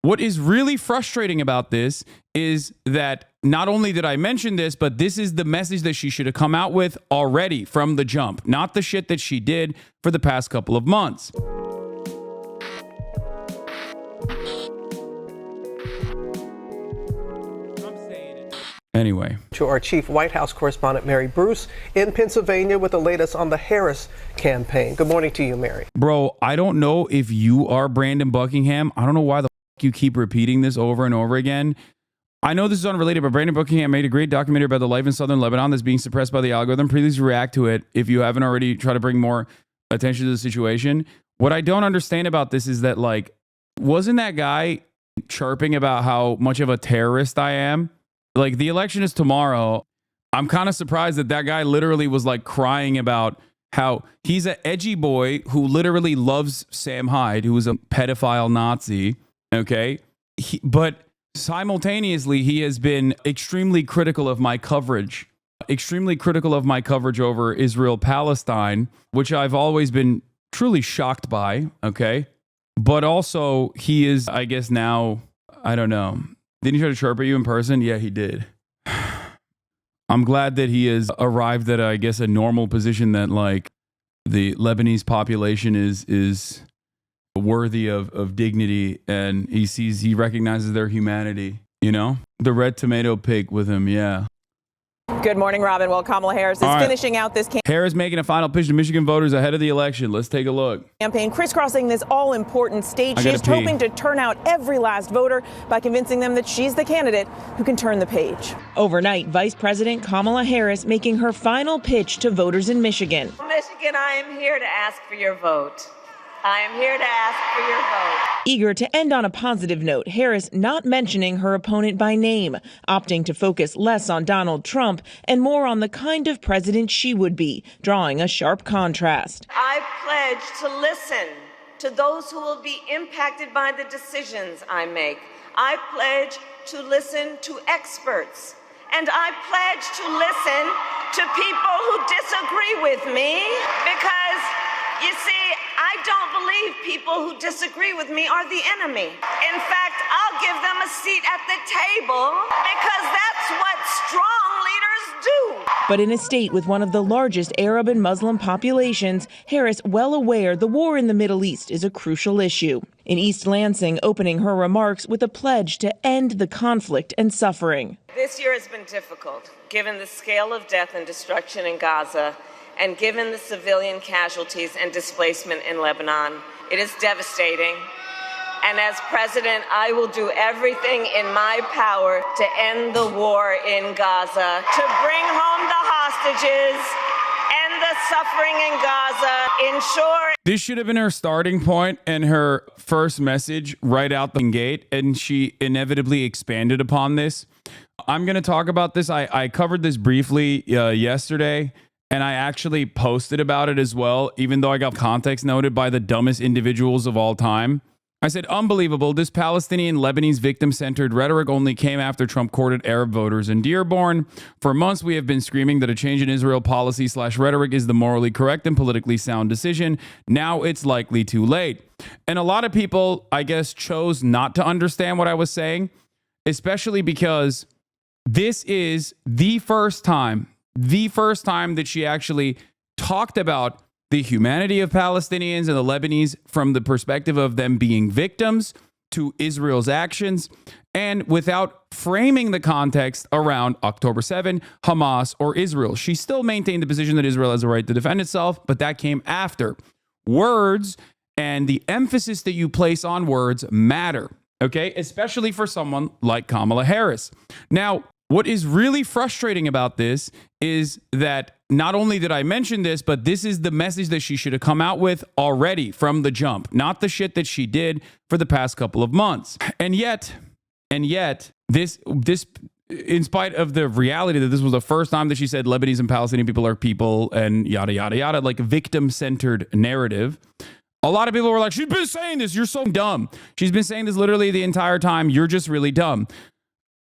What is really frustrating about this is that not only did I mention this, but this is the message that she should have come out with already from the jump, not the shit that she did for the past couple of months. Anyway. To our chief White House correspondent, Mary Bruce, in Pennsylvania with the latest on the Harris campaign. Good morning to you, Mary. Bro, I don't know if you are Brandon Buckingham. I don't know why the you keep repeating this over and over again. I know this is unrelated, but Brandon Buckingham made a great documentary about the life in southern Lebanon that's being suppressed by the algorithm. Please react to it if you haven't already. Try to bring more attention to the situation. What I don't understand about this is that, like, wasn't that guy chirping about how much of a terrorist I am? Like, the election is tomorrow. I'm kind of surprised that that guy literally was like crying about how he's an edgy boy who literally loves Sam Hyde, who is a pedophile Nazi. Okay. But simultaneously, he has been extremely critical of my coverage over Israel-Palestine, which I've always been truly shocked by. Okay. But also he is, I guess now, I don't know. Didn't he try to chirp at you in person? Yeah, he did. I'm glad that he has arrived at, I guess, a normal position that, like, the Lebanese population is worthy of dignity, and he recognizes their humanity, you know? The red tomato pig with him, yeah. Good morning, Robin. Well, Kamala Harris is finishing out this Harris making a final pitch to Michigan voters ahead of the election. Let's take a look. Campaign crisscrossing this all-important state. She's hoping to turn out every last voter by convincing them that she's the candidate who can turn the page. Overnight, Vice President Kamala Harris making her final pitch to voters in Michigan. Michigan, I am here to ask for your vote. I am here to ask for your vote. Eager to end on a positive note, Harris not mentioning her opponent by name, opting to focus less on Donald Trump and more on the kind of president she would be, drawing a sharp contrast. I pledge to listen to those who will be impacted by the decisions I make. I pledge to listen to experts. And I pledge to listen to people who disagree with me because, you see, I don't believe people who disagree with me are the enemy. In fact, I'll give them a seat at the table because that's what strong leaders do. But in a state with one of the largest Arab and Muslim populations, Harris well aware the war in the Middle East is a crucial issue. In East Lansing, opening her remarks with a pledge to end the conflict and suffering. This year has been difficult, given the scale of death and destruction in Gaza, and given the civilian casualties and displacement in Lebanon. It is devastating. And as president, I will do everything in my power to end the war in Gaza, to bring home the hostages, end the suffering in Gaza, ensure... This should have been her starting point and her first message right out the gate, and she inevitably expanded upon this. I'm going to talk about this. I covered this briefly yesterday. And I actually posted about it as well, even though I got context noted by the dumbest individuals of all time. I said, unbelievable. This Palestinian Lebanese victim-centered rhetoric only came after Trump courted Arab voters in Dearborn. For months, we have been screaming that a change in Israel policy/rhetoric is the morally correct and politically sound decision. Now it's likely too late. And a lot of people, I guess, chose not to understand what I was saying, especially because this is the first time that she actually talked about the humanity of Palestinians and the Lebanese from the perspective of them being victims to Israel's actions, and without framing the context around October 7, Hamas, or Israel. She still maintained the position that Israel has a right to defend itself, but that came after. Words and the emphasis that you place on words matter, okay? Especially for someone like Kamala Harris. Now, what is really frustrating about this is that not only did I mention this, but this is the message that she should have come out with already from the jump, not the shit that she did for the past couple of months. And yet, this, in spite of the reality that this was the first time that she said Lebanese and Palestinian people are people and yada, yada, yada, like a victim-centered narrative, a lot of people were like, she's been saying this, you're so dumb. She's been saying this literally the entire time, you're just really dumb.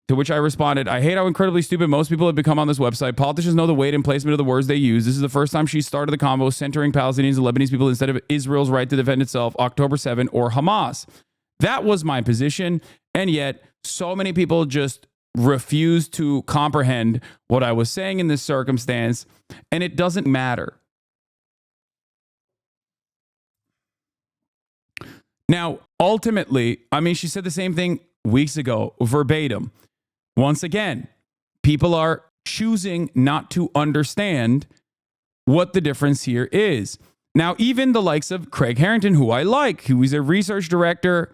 To which I responded, I hate how incredibly stupid most people have become on this website. Politicians know the weight and placement of the words they use. This is the first time she started the combo centering Palestinians and Lebanese people instead of Israel's right to defend itself, October 7, or Hamas. That was my position. And yet so many people just refuse to comprehend what I was saying in this circumstance. And it doesn't matter. Now, ultimately, I mean, she said the same thing weeks ago, verbatim. Once again, people are choosing not to understand what the difference here is. Now, even the likes of Craig Harrington, who I like, who is a research director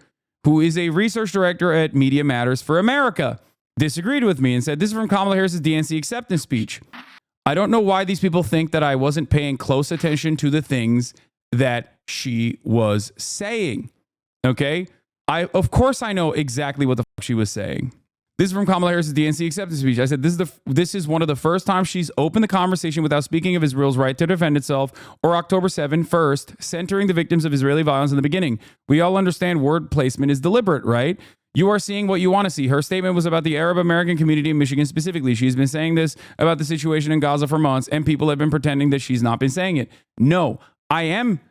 at Media Matters for America, disagreed with me and said, this is from Kamala Harris's DNC acceptance speech. I don't know why these people think that I wasn't paying close attention to the things that she was saying. Okay? Of course I know exactly what the fuck she was saying. This is from Kamala Harris's DNC acceptance speech. I said, this is one of the first times she's opened the conversation without speaking of Israel's right to defend itself, or October 7th, first, centering the victims of Israeli violence in the beginning. We all understand word placement is deliberate, right? You are seeing what you want to see. Her statement was about the Arab American community in Michigan specifically. She's been saying this about the situation in Gaza for months, and people have been pretending that she's not been saying it. No, I am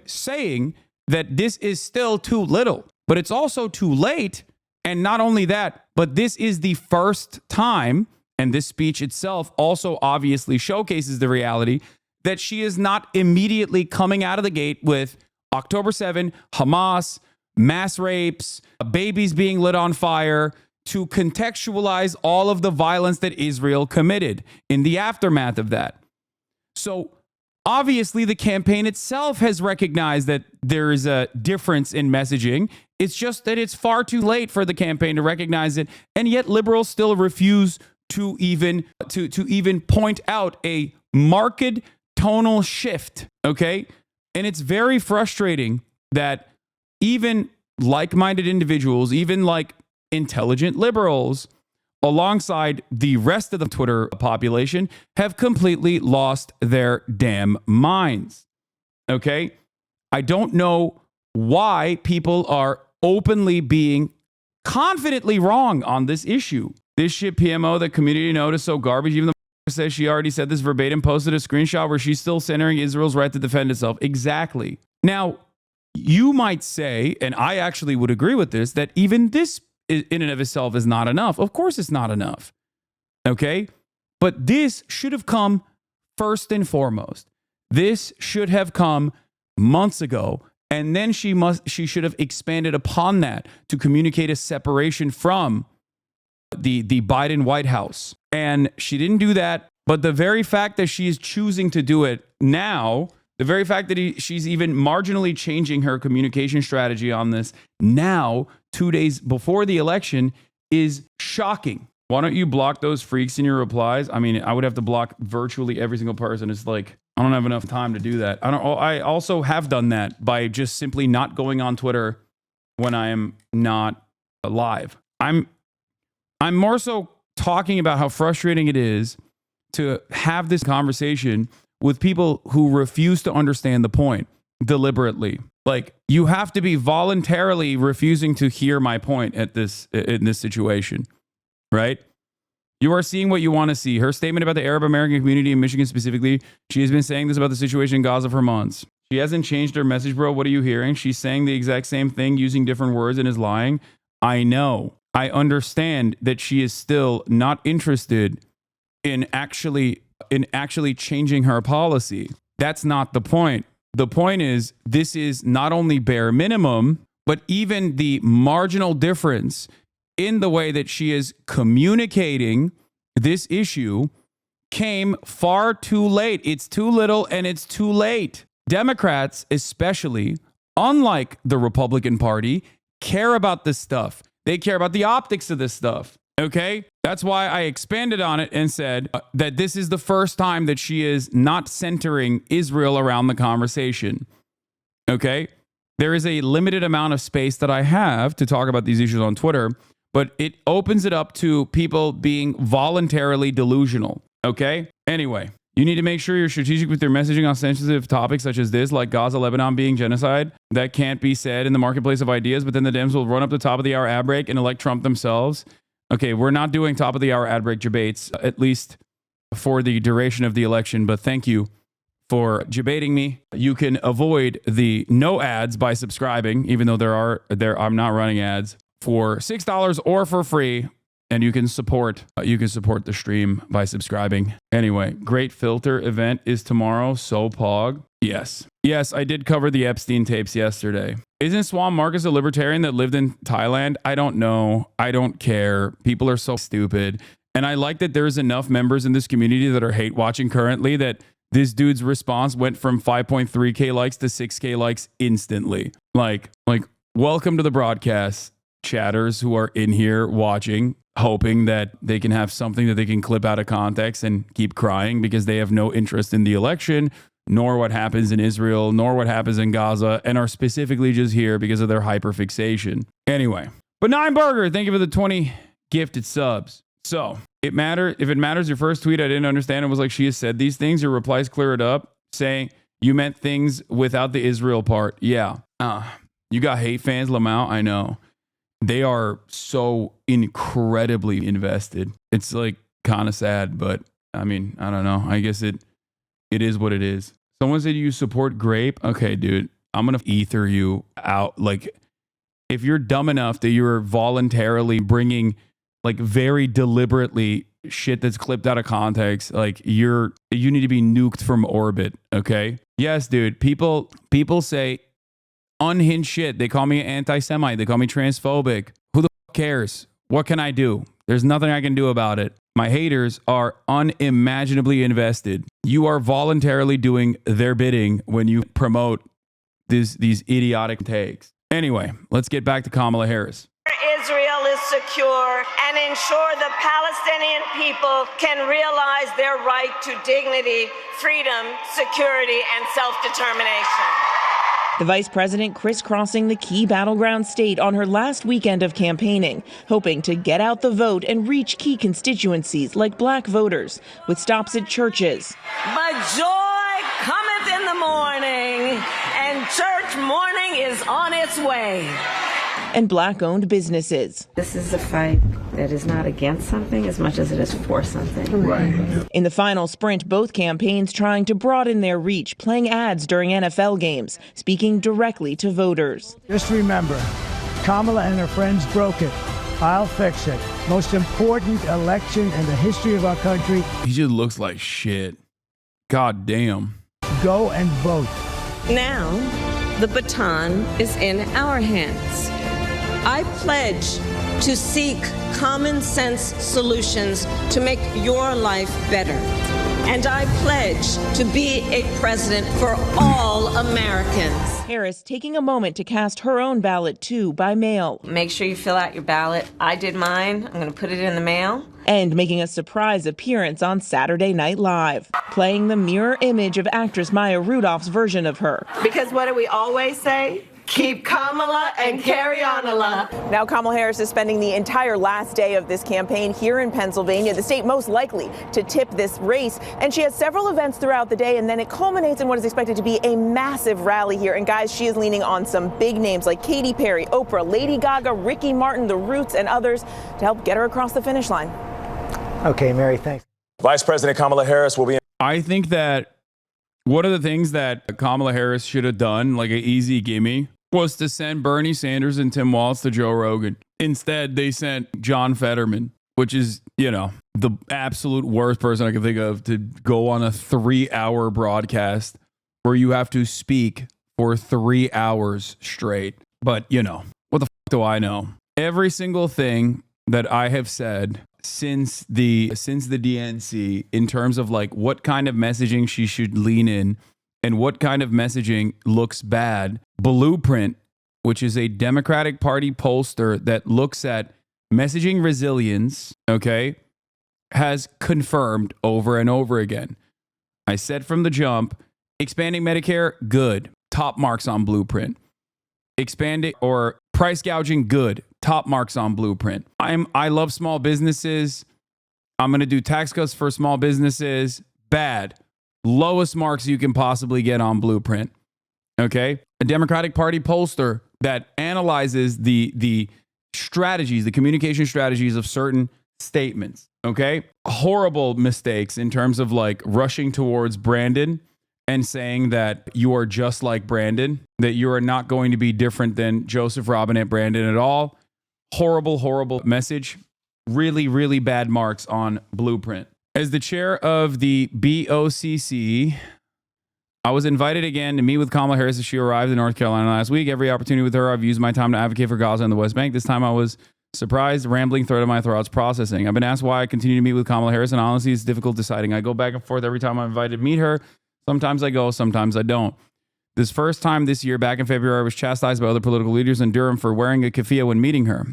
saying that this is still too little, but it's also too late. And not only that, but this is the first time, and this speech itself also obviously showcases the reality that she is not immediately coming out of the gate with October 7, Hamas, mass rapes, babies being lit on fire, to contextualize all of the violence that Israel committed in the aftermath of that. So obviously, the campaign itself has recognized that there is a difference in messaging. It's just that it's far too late for the campaign to recognize it, and yet liberals still refuse to even point out a marked tonal shift. Okay, and it's very frustrating that even like-minded individuals, even like intelligent liberals, alongside the rest of the Twitter population, have completely lost their damn minds. Okay? I don't know why people are openly being confidently wrong on this issue. This shit PMO, the community notice, so garbage. Even the says she already said this verbatim, posted a screenshot where she's still centering Israel's right to defend itself. Exactly. Now, you might say, and I actually would agree with this, that even this in and of itself is not enough. Of course it's not enough. Okay? But this should have come first and foremost. This should have come months ago. And then she should have expanded upon that to communicate a separation from the Biden White House. And she didn't do that. But the very fact that she is choosing to do it now, the very fact that she's even marginally changing her communication strategy on this now, 2 days before the election, is shocking. Why don't you block those freaks in your replies? I mean, I would have to block virtually every single person. It's like, I don't have enough time to do that. I also have done that by just simply not going on Twitter when I am not live. I'm more so talking about how frustrating it is to have this conversation with people who refuse to understand the point deliberately. Like, you have to be voluntarily refusing to hear my point in this situation, right? You are seeing what you want to see. Her statement about the Arab American community in Michigan specifically, she has been saying this about the situation in Gaza for months. She hasn't changed her message, bro. What are you hearing? She's saying the exact same thing using different words and is lying. I know. I understand that she is still not interested in actually changing her policy. That's not the point. The point is, this is not only bare minimum, but even the marginal difference in the way that she is communicating this issue came far too late. It's too little and it's too late. Democrats, especially, unlike the Republican Party, care about this stuff. They care about the optics of this stuff. Okay? That's why I expanded on it and said that this is the first time that she is not centering Israel around the conversation. Okay? There is a limited amount of space that I have to talk about these issues on Twitter, but it opens it up to people being voluntarily delusional. Okay? Anyway, you need to make sure you're strategic with your messaging on sensitive topics such as this, like Gaza, Lebanon being genocide. That can't be said in the marketplace of ideas, but then the Dems will run up the top of the hour ad break and elect Trump themselves. Okay, we're not doing top of the hour ad break debates, at least for the duration of the election, but thank you for debating me. You can avoid the no ads by subscribing, even though I'm not running ads, for $6 or for free. And you can support the stream by subscribing. Anyway, great filter event is tomorrow. So pog. Yes, I did cover the Epstein tapes yesterday. Isn't Swam Marcus a libertarian that lived in Thailand? I don't know. I don't care. People are so stupid. And I like that there's enough members in this community that are hate watching currently that this dude's response went from 5.3K likes to 6K likes instantly. Like, welcome to the broadcast, chatters who are in here watching, hoping that they can have something that they can clip out of context and keep crying because they have no interest in the election, nor what happens in Israel, nor what happens in Gaza, and are specifically just here because of their hyperfixation. Anyway, Benign Burger, thank you for the 20 gifted subs. So, if it matters, your first tweet I didn't understand, it was like, she has said these things. Your replies clear it up, saying you meant things without the Israel part. Yeah. You got hate fans, Lamau, I know. They are so incredibly invested. It's like kind of sad, but I mean, I don't know. I guess it is what it is. Someone said you support Grape. Okay, dude, I'm going to ether you out. Like, if you're dumb enough that you're voluntarily bringing, like, very deliberately shit that's clipped out of context, like, you need to be nuked from orbit. Okay. Yes, dude. People say unhinged shit. They call me anti-Semite. They call me transphobic. Who the fuck cares? What can I do? There's nothing I can do about it. My haters are unimaginably invested. You are voluntarily doing their bidding when you promote these idiotic takes. Anyway, let's get back to Kamala Harris. Israel is secure and ensure the Palestinian people can realize their right to dignity, freedom, security, and self-determination. The vice president crisscrossing the key battleground state on her last weekend of campaigning, hoping to get out the vote and reach key constituencies like black voters, with stops at churches. But joy cometh in the morning, and church morning is on its way. And black-owned businesses. This is a fight that is not against something as much as it is for something. Right. In the final sprint, both campaigns trying to broaden their reach, playing ads during NFL games, speaking directly to voters. Just remember, Kamala and her friends broke it. I'll fix it. Most important election in the history of our country. He just looks like shit. God damn. Go and vote. Now, the baton is in our hands. I pledge to seek common sense solutions to make your life better. And I pledge to be a president for all Americans. Harris taking a moment to cast her own ballot, too, by mail. Make sure you fill out your ballot. I did mine. I'm going to put it in the mail. And making a surprise appearance on Saturday Night Live, playing the mirror image of actress Maya Rudolph's version of her. Because what do we always say? Keep Kamala and carry on, Allah. Now Kamala Harris is spending the entire last day of this campaign here in Pennsylvania, the state most likely to tip this race. And she has several events throughout the day, and then it culminates in what is expected to be a massive rally here. And guys, she is leaning on some big names like Katy Perry, Oprah, Lady Gaga, Ricky Martin, The Roots, and others to help get her across the finish line. Okay, Mary, thanks. Vice President Kamala Harris will be. I think that one of the things that Kamala Harris should have done, like an easy gimme, was to send Bernie Sanders and Tim Walz to Joe Rogan. Instead, they sent John Fetterman, which is, the absolute worst person I can think of to go on a 3-hour broadcast where you have to speak for 3 hours straight. But, what the fuck do I know? Every single thing that I have said since the DNC in terms of like what kind of messaging she should lean in and what kind of messaging looks bad. Blueprint, which is a Democratic Party pollster that looks at messaging resilience, okay, has confirmed over and over again. I said from the jump, expanding Medicare, good. Top marks on Blueprint. Expanding or price gouging, good. Top marks on Blueprint. I love small businesses. I'm going to do tax cuts for small businesses. Bad. Lowest marks you can possibly get on Blueprint. Okay? A Democratic Party pollster that analyzes the strategies, the communication strategies of certain statements. Okay? Horrible mistakes in terms of like rushing towards Brandon and saying that you are just like Brandon, that you are not going to be different than Joseph Robinette Brandon at all. Horrible, horrible message. Really, really bad marks on Blueprint. As the chair of the BOCC, I was invited again to meet with Kamala Harris as she arrived in North Carolina last week. Every opportunity with her, I've used my time to advocate for Gaza and the West Bank. This time I was surprised, rambling thread of my thoughts processing. I've been asked why I continue to meet with Kamala Harris, and honestly, it's difficult deciding. I go back and forth every time I'm invited to meet her. Sometimes I go, sometimes I don't. This first time this year, back in February, I was chastised by other political leaders in Durham for wearing a keffiyeh when meeting her.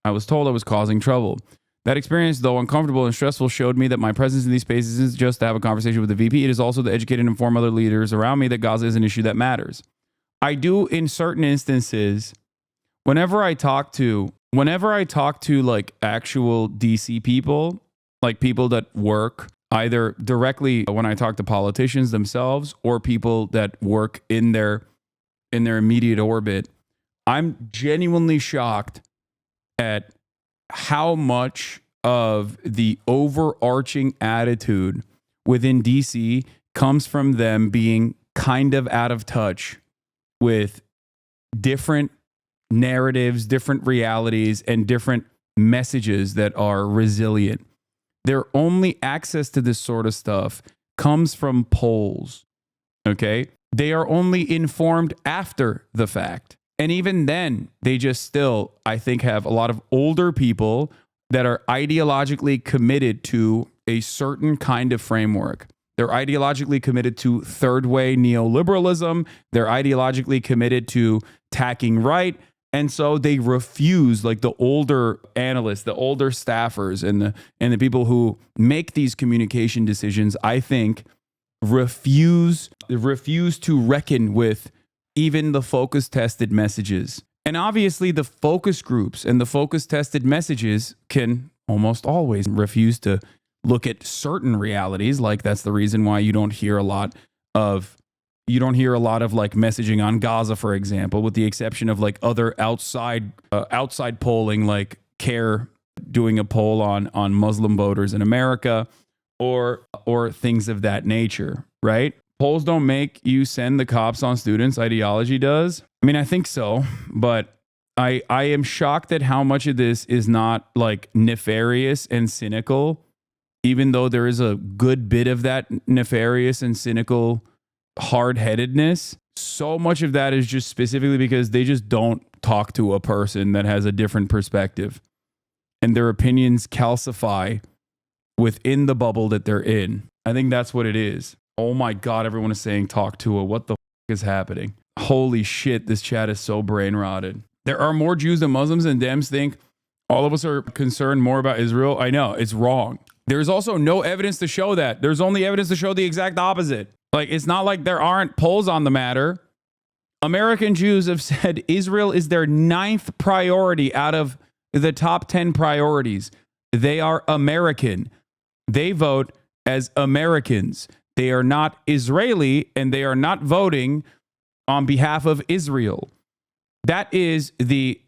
I was told I was causing trouble. That experience, though uncomfortable and stressful, showed me that my presence in these spaces isn't just to have a conversation with the VP. It is also to educate and inform other leaders around me that Gaza is an issue that matters. I do, in certain instances, whenever I talk to like actual DC people, like people that work either directly when I talk to politicians themselves or people that work in their immediate orbit, I'm genuinely shocked at how much of the overarching attitude within DC comes from them being kind of out of touch with different narratives, different realities, and different messages that are resilient. Their only access to this sort of stuff comes from polls, okay? They are only informed after the fact. And even then, they just still, I think, have a lot of older people that are ideologically committed to a certain kind of framework. They're ideologically committed to third way neoliberalism. They're ideologically committed to tacking right. And so they refuse, like the older analysts, the older staffers, and the people who make these communication decisions, I think, refuse to reckon with even the focus tested messages. And obviously the focus groups and the focus tested messages can almost always refuse to look at certain realities. Like that's the reason why you don't hear a lot of like messaging on Gaza, for example, with the exception of like other outside polling, like CARE doing a poll on Muslim voters in America or things of that nature, right? Polls don't make you send the cops on students. Ideology does. I mean, I think so, but I am shocked at how much of this is not like nefarious and cynical, even though there is a good bit of that nefarious and cynical hard-headedness. So much of that is just specifically because they just don't talk to a person that has a different perspective, and their opinions calcify within the bubble that they're in. I think that's what it is. Oh my God, everyone is saying talk to her. What the is happening? Holy shit, this chat is so brain rotted. There are more Jews than Muslims, and Dems think all of us are concerned more about Israel. I know, it's wrong. There's also no evidence to show that. There's only evidence to show the exact opposite. Like, it's not like there aren't polls on the matter. American Jews have said Israel is their 9th priority out of the top 10 priorities. They are American. They vote as Americans. They are not Israeli, and they are not voting on behalf of Israel. That is the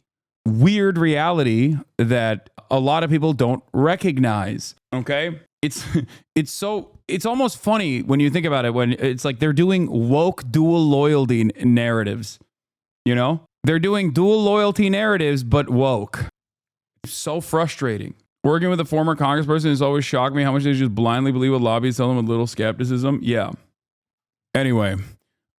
weird reality that a lot of people don't recognize. Okay? It's almost funny when you think about it, when it's like they're doing woke dual loyalty narratives. You know? They're doing dual loyalty narratives, but woke. So frustrating. Working with a former congressperson has always shocked me how much they just blindly believe what lobbyists tell them with little skepticism. Yeah. Anyway,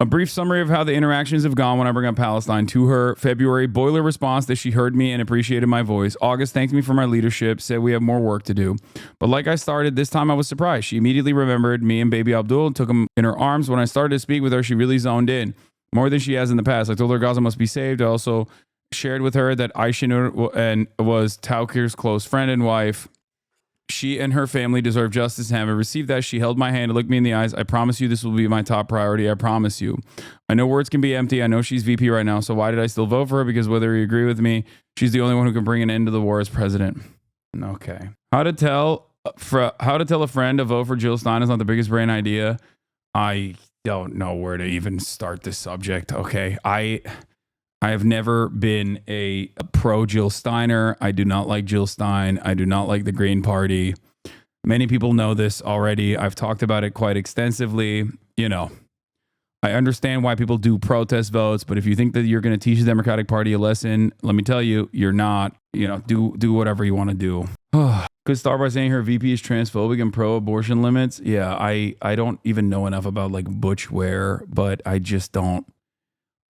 a brief summary of how the interactions have gone when I bring up Palestine. To her, February, boiler response that she heard me and appreciated my voice. August, thanked me for my leadership, said we have more work to do. But like I started, this time I was surprised. She immediately remembered me and baby Abdul and took him in her arms. When I started to speak with her, she really zoned in, more than she has in the past. I told her Gaza must be saved. I also shared with her that Aisha and was Tawkir's close friend and wife. She and her family deserve justice and haven't received that. She held my hand and looked me in the eyes. I promise you this will be my top priority. I promise you. I know words can be empty. I know she's VP right now. So why did I still vote for her? Because whether you agree with me, she's the only one who can bring an end to the war as president. Okay. How to tell a friend to vote for Jill Stein is not the biggest brain idea. I don't know where to even start this subject. Okay. I have never been a pro Jill Steiner. I do not like Jill Stein. I do not like the Green Party. Many people know this already. I've talked about it quite extensively. You know, I understand why people do protest votes, but if you think that you're going to teach the Democratic Party a lesson, let me tell you, you're not. You know, do whatever you want to do. Could start by saying her VP is transphobic and pro-abortion limits. Yeah, I don't even know enough about like butch wear, but I just don't.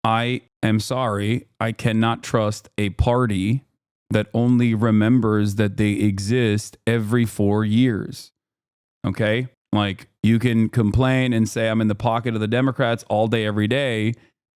I am sorry. I cannot trust a party that only remembers that they exist every 4 years. Okay? Like, you can complain and say I'm in the pocket of the Democrats all day, every day.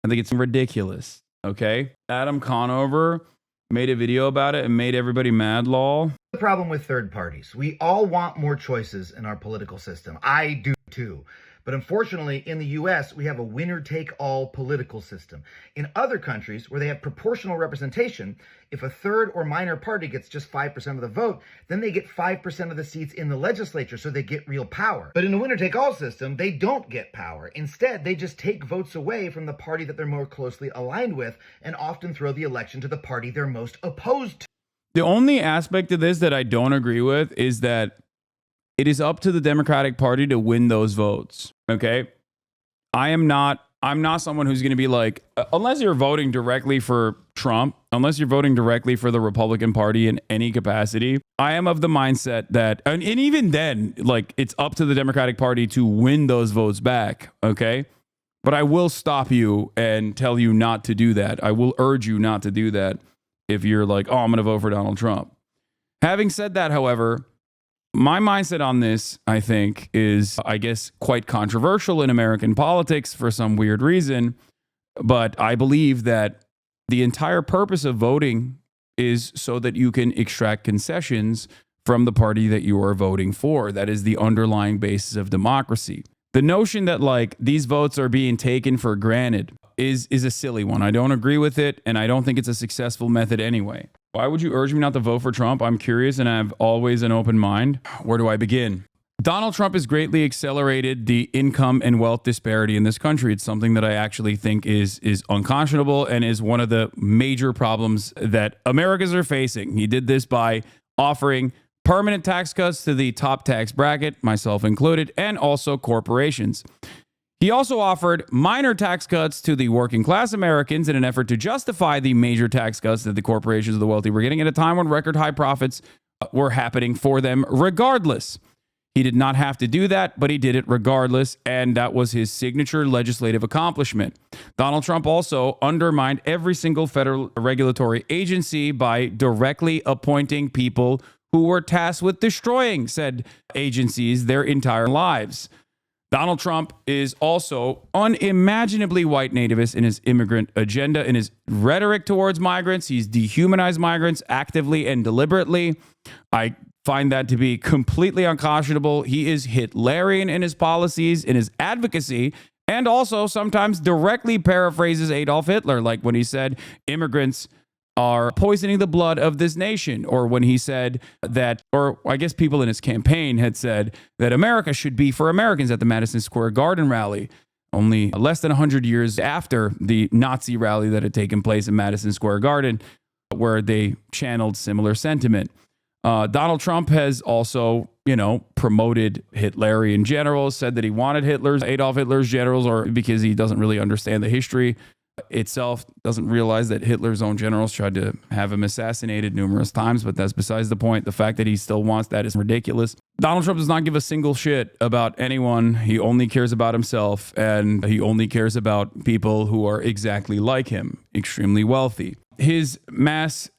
I think it's ridiculous. Okay? Adam Conover made a video about it and made everybody mad, lol. The problem with third parties. We all want more choices in our political system. I do too. But unfortunately, in the US, we have a winner-take-all political system. In other countries where they have proportional representation, if a third or minor party gets just 5% of the vote, then they get 5% of the seats in the legislature, so they get real power. But in a winner-take-all system, they don't get power. Instead, they just take votes away from the party that they're more closely aligned with and often throw the election to the party they're most opposed to. The only aspect of this that I don't agree with is that it is up to the Democratic Party to win those votes. Okay. I'm not someone who's going to be like, unless you're voting directly for Trump, unless you're voting directly for the Republican Party in any capacity, I am of the mindset that, and even then, like, it's up to the Democratic Party to win those votes back. Okay. But I will stop you and tell you not to do that. I will urge you not to do that if you're like, oh, I'm going to vote for Donald Trump. Having said that, however, my mindset on this, I think, is, I guess, quite controversial in American politics for some weird reason. But I believe that the entire purpose of voting is so that you can extract concessions from the party that you are voting for. That is the underlying basis of democracy. The notion that like these votes are being taken for granted is a silly one. I don't agree with it, and I don't think it's a successful method anyway. Why would you urge me not to vote for Trump? I'm curious, and I have always an open mind. Where do I begin? Donald Trump has greatly accelerated the income and wealth disparity in this country. It's something that I actually think is unconscionable and is one of the major problems that Americans are facing. He did this by offering permanent tax cuts to the top tax bracket, myself included, and also corporations. He also offered minor tax cuts to the working class Americans in an effort to justify the major tax cuts that the corporations of the wealthy were getting at a time when record high profits were happening for them regardless. He did not have to do that, but he did it regardless, and that was his signature legislative accomplishment. Donald Trump also undermined every single federal regulatory agency by directly appointing people who were tasked with destroying said agencies their entire lives. Donald Trump is also unimaginably white nativist in his immigrant agenda, in his rhetoric towards migrants. He's dehumanized migrants actively and deliberately. I find that to be completely unconscionable. He is Hitlerian in his policies, in his advocacy, and also sometimes directly paraphrases Adolf Hitler, like when he said immigrants are poisoning the blood of this nation, or when he said that, or I guess people in his campaign had said that America should be for Americans at the Madison Square Garden rally, only less than 100 years after the Nazi rally that had taken place in Madison Square Garden, where they channeled similar sentiment. Donald Trump has also, promoted Hitlerian generals, said that he wanted Adolf Hitler's generals, or because he doesn't really understand the history itself, doesn't realize that Hitler's own generals tried to have him assassinated numerous times, but that's besides the point. The fact that he still wants that is ridiculous. Donald Trump does not give a single shit about anyone. He only cares about himself, and he only cares about people who are exactly like him, extremely wealthy. His mass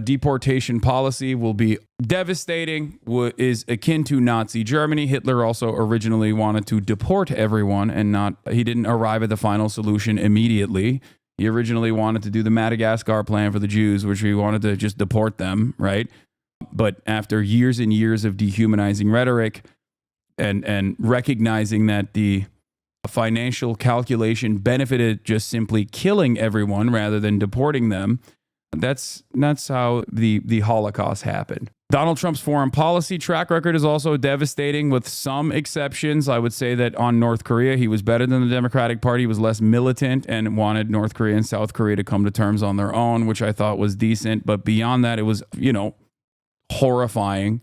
deportation policy will be devastating, is akin to Nazi Germany. Hitler also originally wanted to deport everyone, and he didn't arrive at the final solution immediately. He originally wanted to do the Madagascar plan for the Jews, which he wanted to just deport them, right? But after years and years of dehumanizing rhetoric and recognizing that the financial calculation benefited just simply killing everyone rather than deporting them, that's how the Holocaust happened. Donald Trump's foreign policy track record is also devastating, with some exceptions. I would say that on North Korea, he was better than the Democratic Party. He was less militant and wanted North Korea and South Korea to come to terms on their own, which I thought was decent. But beyond that, it was, horrifying.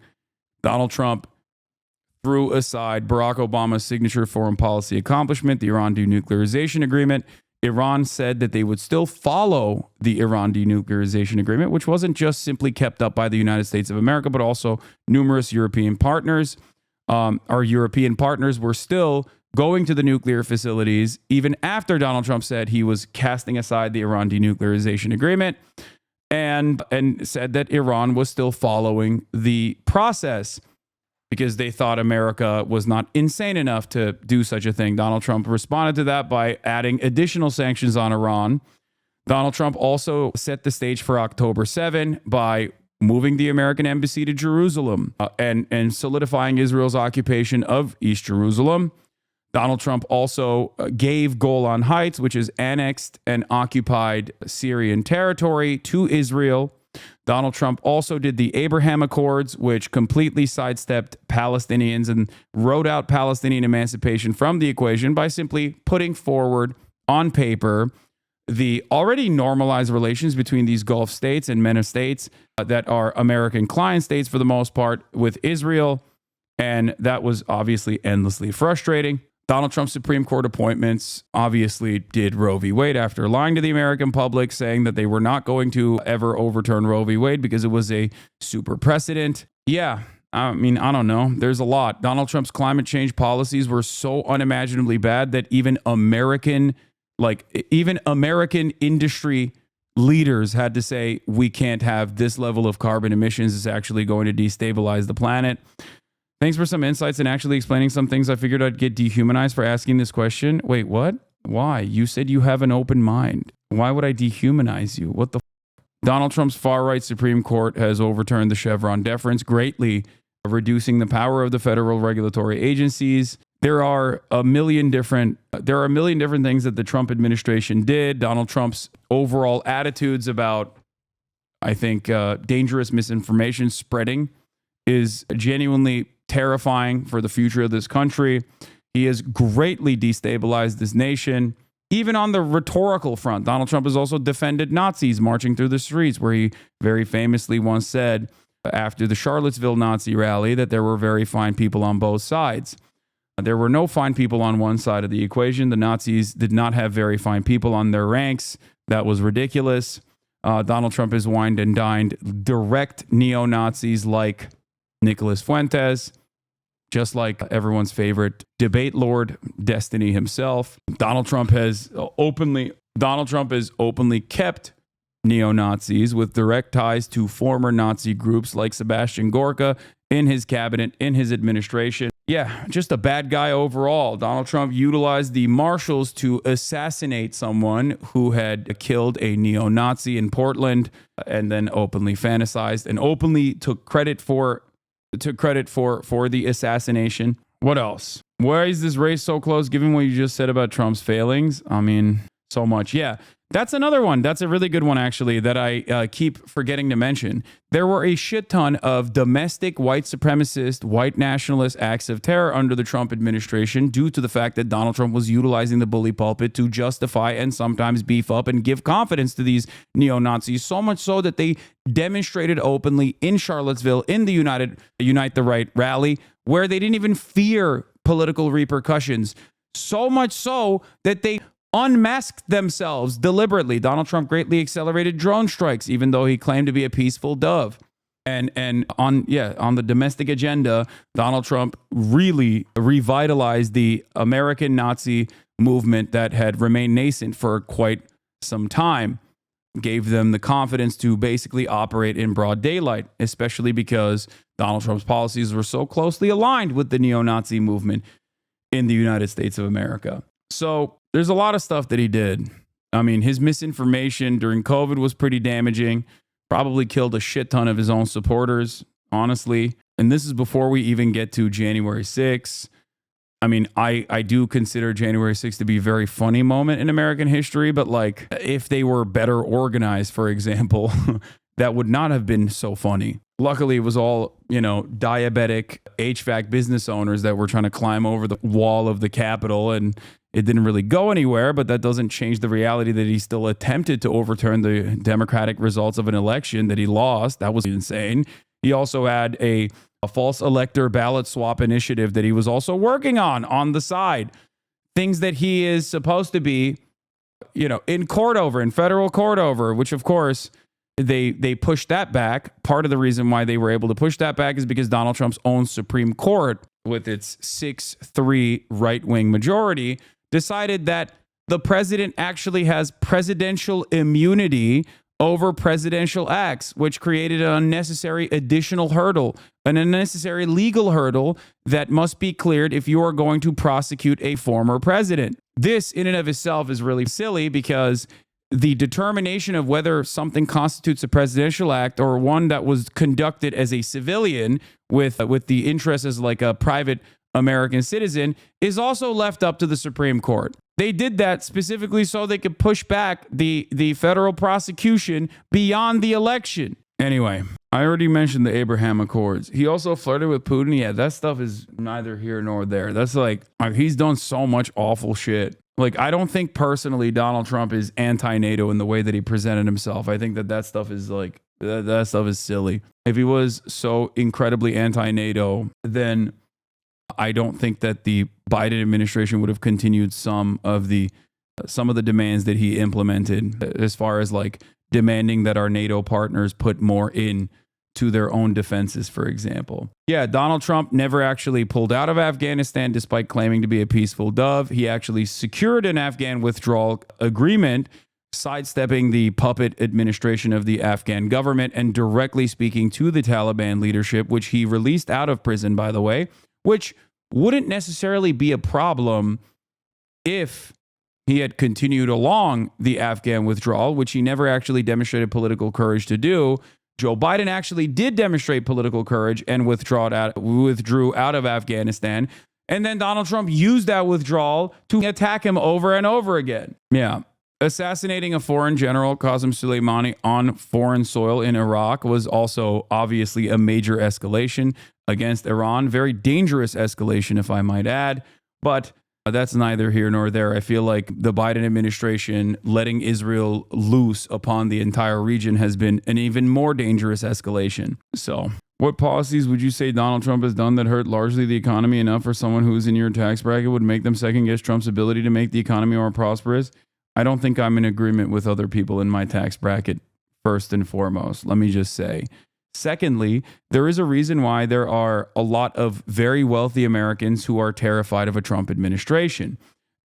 Donald Trump threw aside Barack Obama's signature foreign policy accomplishment, the Iran denuclearization agreement. Iran said that they would still follow the Iran denuclearization agreement, which wasn't just simply kept up by the United States of America, but also numerous European partners. Our European partners were still going to the nuclear facilities even after Donald Trump said he was casting aside the Iran denuclearization agreement, and said that Iran was still following the process because they thought America was not insane enough to do such a thing. Donald Trump responded to that by adding additional sanctions on Iran. Donald Trump also set the stage for October 7 by moving the American embassy to Jerusalem and solidifying Israel's occupation of East Jerusalem. Donald Trump also gave Golan Heights, which is annexed and occupied Syrian territory, to Israel. Donald Trump also did the Abraham Accords, which completely sidestepped Palestinians and wrote out Palestinian emancipation from the equation by simply putting forward on paper the already normalized relations between these Gulf states and MENA states that are American client states for the most part with Israel. And that was obviously endlessly frustrating. Donald Trump's Supreme Court appointments obviously did Roe v. Wade after lying to the American public, saying that they were not going to ever overturn Roe v. Wade because it was a super precedent. Yeah, I mean, I don't know. There's a lot. Donald Trump's climate change policies were so unimaginably bad that even American industry leaders had to say, we can't have this level of carbon emissions. It's actually going to destabilize the planet. Thanks for some insights and actually explaining some things. I figured I'd get dehumanized for asking this question. Wait, what? Why? You said you have an open mind. Why would I dehumanize you? What the Donald Trump's far-right Supreme Court has overturned the Chevron deference, greatly reducing the power of the federal regulatory agencies. There are a million different things that the Trump administration did. Donald Trump's overall attitudes about, I think, dangerous misinformation spreading is genuinely terrifying for the future of this country. He has greatly destabilized this nation. Even on the rhetorical front, Donald Trump has also defended Nazis marching through the streets, where he very famously once said after the Charlottesville Nazi rally that there were very fine people on both sides. There were no fine people on one side of the equation. The Nazis did not have very fine people on their ranks. That was ridiculous. Donald Trump has wined and dined direct neo-Nazis like Nicholas Fuentes, just like everyone's favorite debate lord, Destiny himself. Donald Trump has openly kept neo-Nazis with direct ties to former Nazi groups like Sebastian Gorka in his cabinet, in his administration. Yeah, just a bad guy overall. Donald Trump utilized the marshals to assassinate someone who had killed a neo-Nazi in Portland, and then openly fantasized and openly took credit for the assassination. What else? Why is this race so close given what you just said about Trump's failings? I mean, so much. Yeah, that's another one. That's a really good one, actually, that I keep forgetting to mention. There were a shit ton of domestic white supremacist, white nationalist acts of terror under the Trump administration due to the fact that Donald Trump was utilizing the bully pulpit to justify and sometimes beef up and give confidence to these neo-Nazis, so much so that they demonstrated openly in Charlottesville in the Unite the Right rally, where they didn't even fear political repercussions. So much so that they unmasked themselves deliberately. Donald Trump greatly accelerated drone strikes, even though he claimed to be a peaceful dove. And on the domestic agenda, Donald Trump really revitalized the American Nazi movement that had remained nascent for quite some time. Gave them the confidence to basically operate in broad daylight, especially because Donald Trump's policies were so closely aligned with the neo-Nazi movement in the United States of America. So there's a lot of stuff that he did. I mean, his misinformation during COVID was pretty damaging. Probably killed a shit ton of his own supporters, honestly. And this is before we even get to January 6th. I mean, I do consider January 6th to be a very funny moment in American history, but like if they were better organized, for example, that would not have been so funny. Luckily, it was all, diabetic HVAC business owners that were trying to climb over the wall of the Capitol, and it didn't really go anywhere, but that doesn't change the reality that he still attempted to overturn the democratic results of an election that he lost. That was insane. He also had a a false elector ballot swap initiative that he was also working on the side. Things that he is supposed to be, in court over, in federal court over, which of course they pushed that back. Part of the reason why they were able to push that back is because Donald Trump's own Supreme Court, with its 6-3 right-wing majority, decided that the president actually has presidential immunity over presidential acts, which created an unnecessary additional hurdle, an unnecessary legal hurdle that must be cleared if you are going to prosecute a former president. This in and of itself is really silly, because the determination of whether something constitutes a presidential act or one that was conducted as a civilian with the interest as like a private American citizen is also left up to the Supreme Court. They did that specifically so they could push back the federal prosecution beyond the election. Anyway, I already mentioned the Abraham Accords. He also flirted with Putin. Yeah, that stuff is neither here nor there. That's like he's done so much awful shit. Like, I don't think personally Donald Trump is anti-NATO in the way that he presented himself. I think that stuff is like, that stuff is silly. If he was so incredibly anti-NATO, then I don't think that the Biden administration would have continued some of the demands that he implemented, as far as like demanding that our NATO partners put more in to their own defenses, for example. Yeah, Donald Trump never actually pulled out of Afghanistan despite claiming to be a peaceful dove. He actually secured an Afghan withdrawal agreement, sidestepping the puppet administration of the Afghan government and directly speaking to the Taliban leadership, which he released out of prison, by the way, which wouldn't necessarily be a problem if he had continued along the Afghan withdrawal, which he never actually demonstrated political courage to do. Joe Biden actually did demonstrate political courage and withdrew out of Afghanistan. And then Donald Trump used that withdrawal to attack him over and over again. Yeah. Assassinating a foreign general, Qasem Soleimani, on foreign soil in Iraq was also obviously a major escalation against Iran. Very dangerous escalation, if I might add. But that's neither here nor there. I feel like the Biden administration letting Israel loose upon the entire region has been an even more dangerous escalation. So, what policies would you say Donald Trump has done that hurt largely the economy enough for someone who's in your tax bracket would make them second guess Trump's ability to make the economy more prosperous? I don't think I'm in agreement with other people in my tax bracket, first and foremost. Let me just say. Secondly, there is a reason why there are a lot of very wealthy Americans who are terrified of a Trump administration,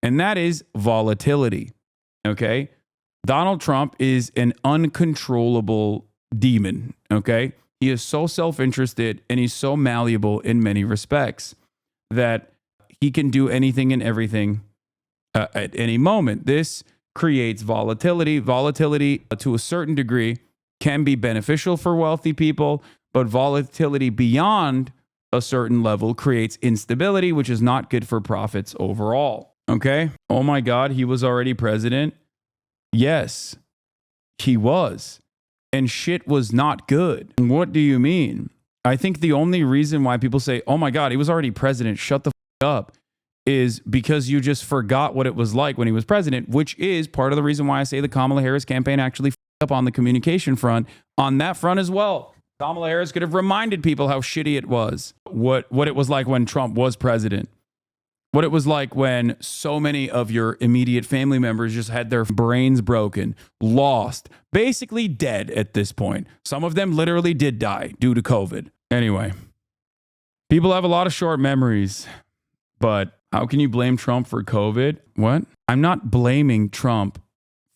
and that is volatility. Okay? Donald Trump is an uncontrollable demon. Okay? He is so self-interested and he's so malleable in many respects that he can do anything and everything at any moment. This creates volatility. Volatility, to a certain degree, can be beneficial for wealthy people, but volatility beyond a certain level creates instability, which is not good for profits overall. Okay? Oh my God, he was already president? Yes, he was. And shit was not good. What do you mean? I think the only reason why people say, oh my God, he was already president, shut the f up, is because you just forgot what it was like when he was president, which is part of the reason why I say the Kamala Harris campaign actually up on the communication front, on that front as well. Kamala Harris could have reminded people how shitty it was, what it was like when Trump was president, what it was like when so many of your immediate family members just had their brains broken, lost, basically dead at this point. Some of them literally did die due to COVID. Anyway, people have a lot of short memories, but how can you blame Trump for COVID? What? I'm not blaming Trump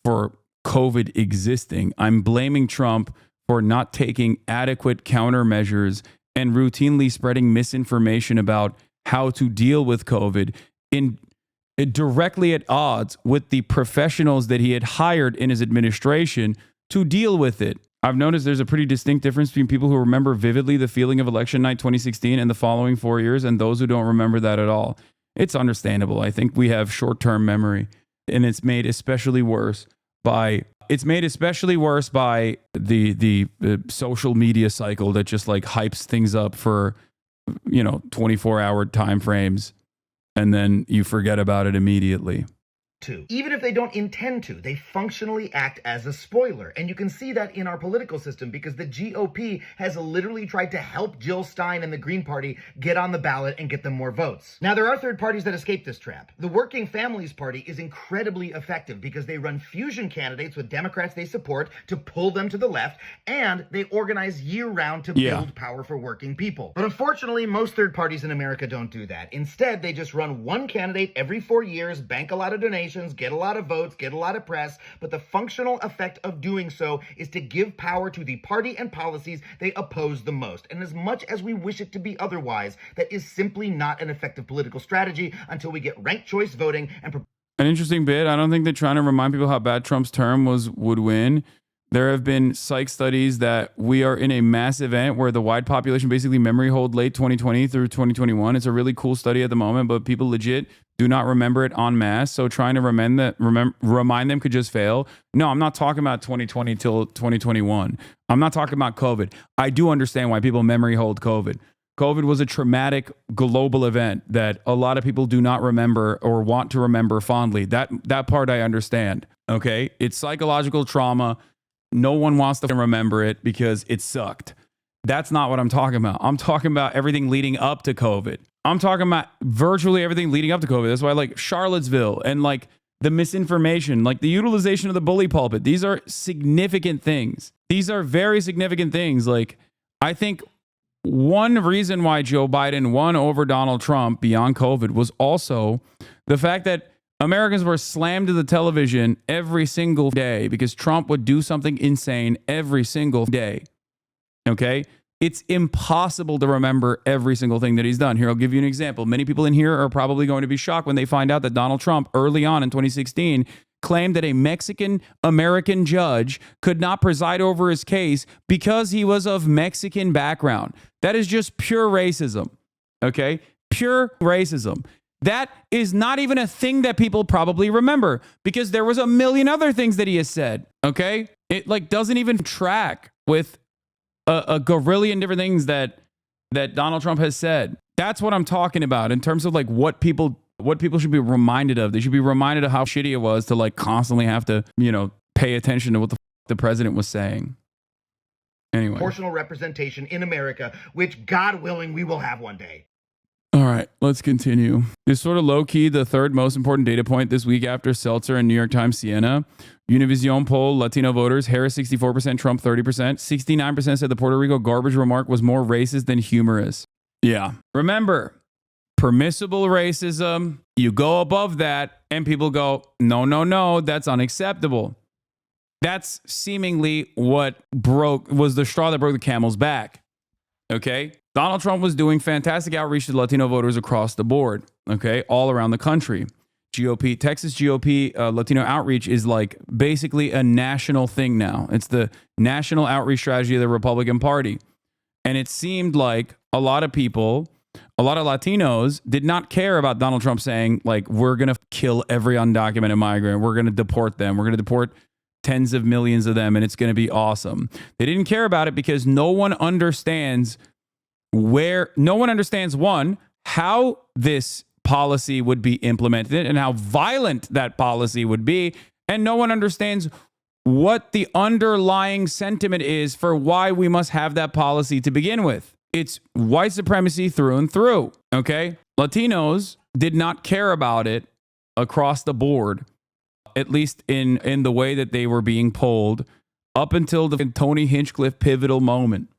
for COVID existing. I'm blaming Trump for not taking adequate countermeasures and routinely spreading misinformation about how to deal with COVID directly at odds with the professionals that he had hired in his administration to deal with it. I've noticed there's a pretty distinct difference between people who remember vividly the feeling of election night 2016 and the following 4 years and those who don't remember that at all. It's understandable. I think we have short-term memory, and it's made especially worse by the social media cycle that just like hypes things up for 24-hour time frames, and then you forget about it immediately. to. Even if they don't intend to, they functionally act as a spoiler. And you can see that in our political system because the GOP has literally tried to help Jill Stein and the Green Party get on the ballot and get them more votes. Now, there are third parties that escape this trap. The Working Families Party is incredibly effective because they run fusion candidates with Democrats they support to pull them to the left, and they organize year-round to build power for working people. But unfortunately, most third parties in America don't do that. Instead, they just run one candidate every 4 years, bank a lot of donations, get a lot of votes, get a lot of press, but the functional effect of doing so is to give power to the party and policies they oppose the most. And as much as we wish it to be otherwise, that is simply not an effective political strategy until we get ranked choice voting and an interesting bit. I don't think they're trying to remind people how bad Trump's term would win. There have been psych studies that we are in a mass event where the wide population basically memory hold late 2020 through 2021. It's a really cool study at the moment, but people legit do not remember it en masse. So trying to remind them could just fail. No, I'm not talking about 2020 till 2021. I'm not talking about COVID. I do understand why people memory hold COVID. COVID was a traumatic global event that a lot of people do not remember or want to remember fondly. That part I understand. Okay. It's psychological trauma. No one wants to remember it because it sucked. That's not what I'm talking about. I'm talking about everything leading up to COVID. I'm talking about virtually everything leading up to COVID. That's why like Charlottesville and like the misinformation, like the utilization of the bully pulpit. These are significant things. These are very significant things. Like I think one reason why Joe Biden won over Donald Trump beyond COVID was also the fact that Americans were slammed to the television every single day because Trump would do something insane every single day. Okay? It's impossible to remember every single thing that he's done. Here, I'll give you an example. Many people in here are probably going to be shocked when they find out that Donald Trump early on in 2016 claimed that a Mexican-American judge could not preside over his case because he was of Mexican background. That is just pure racism. Okay? Pure racism. That is not even a thing that people probably remember because there was a million other things that he has said. Okay. It like doesn't even track with a gorillion different things that Donald Trump has said. That's what I'm talking about in terms of like what people should be reminded of. They should be reminded of how shitty it was to like constantly have to, pay attention to what the president was saying. Anyway. Proportional representation in America, which God willing, we will have one day. All right, let's continue. It's sort of low-key the third most important data point this week after Seltzer and New York Times Siena. Univision poll Latino voters, Harris 64%, Trump 30%. 69% said the Puerto Rico garbage remark was more racist than humorous. Yeah. Remember, permissible racism, you go above that, and people go, no, that's unacceptable. That's seemingly what was the straw that broke the camel's back. Okay? Donald Trump was doing fantastic outreach to Latino voters across the board, okay, all around the country. Texas GOP Latino outreach is like basically a national thing now. It's the national outreach strategy of the Republican Party. And it seemed like a lot of Latinos did not care about Donald Trump saying, like, we're going to kill every undocumented migrant. We're going to deport them. We're going to deport tens of millions of them, and it's going to be awesome. They didn't care about it because no one understands one, how this policy would be implemented and how violent that policy would be. And no one understands what the underlying sentiment is for why we must have that policy to begin with. It's white supremacy through and through. Okay. Latinos did not care about it across the board, at least in the way that they were being polled up until the Tony Hinchcliffe pivotal moment.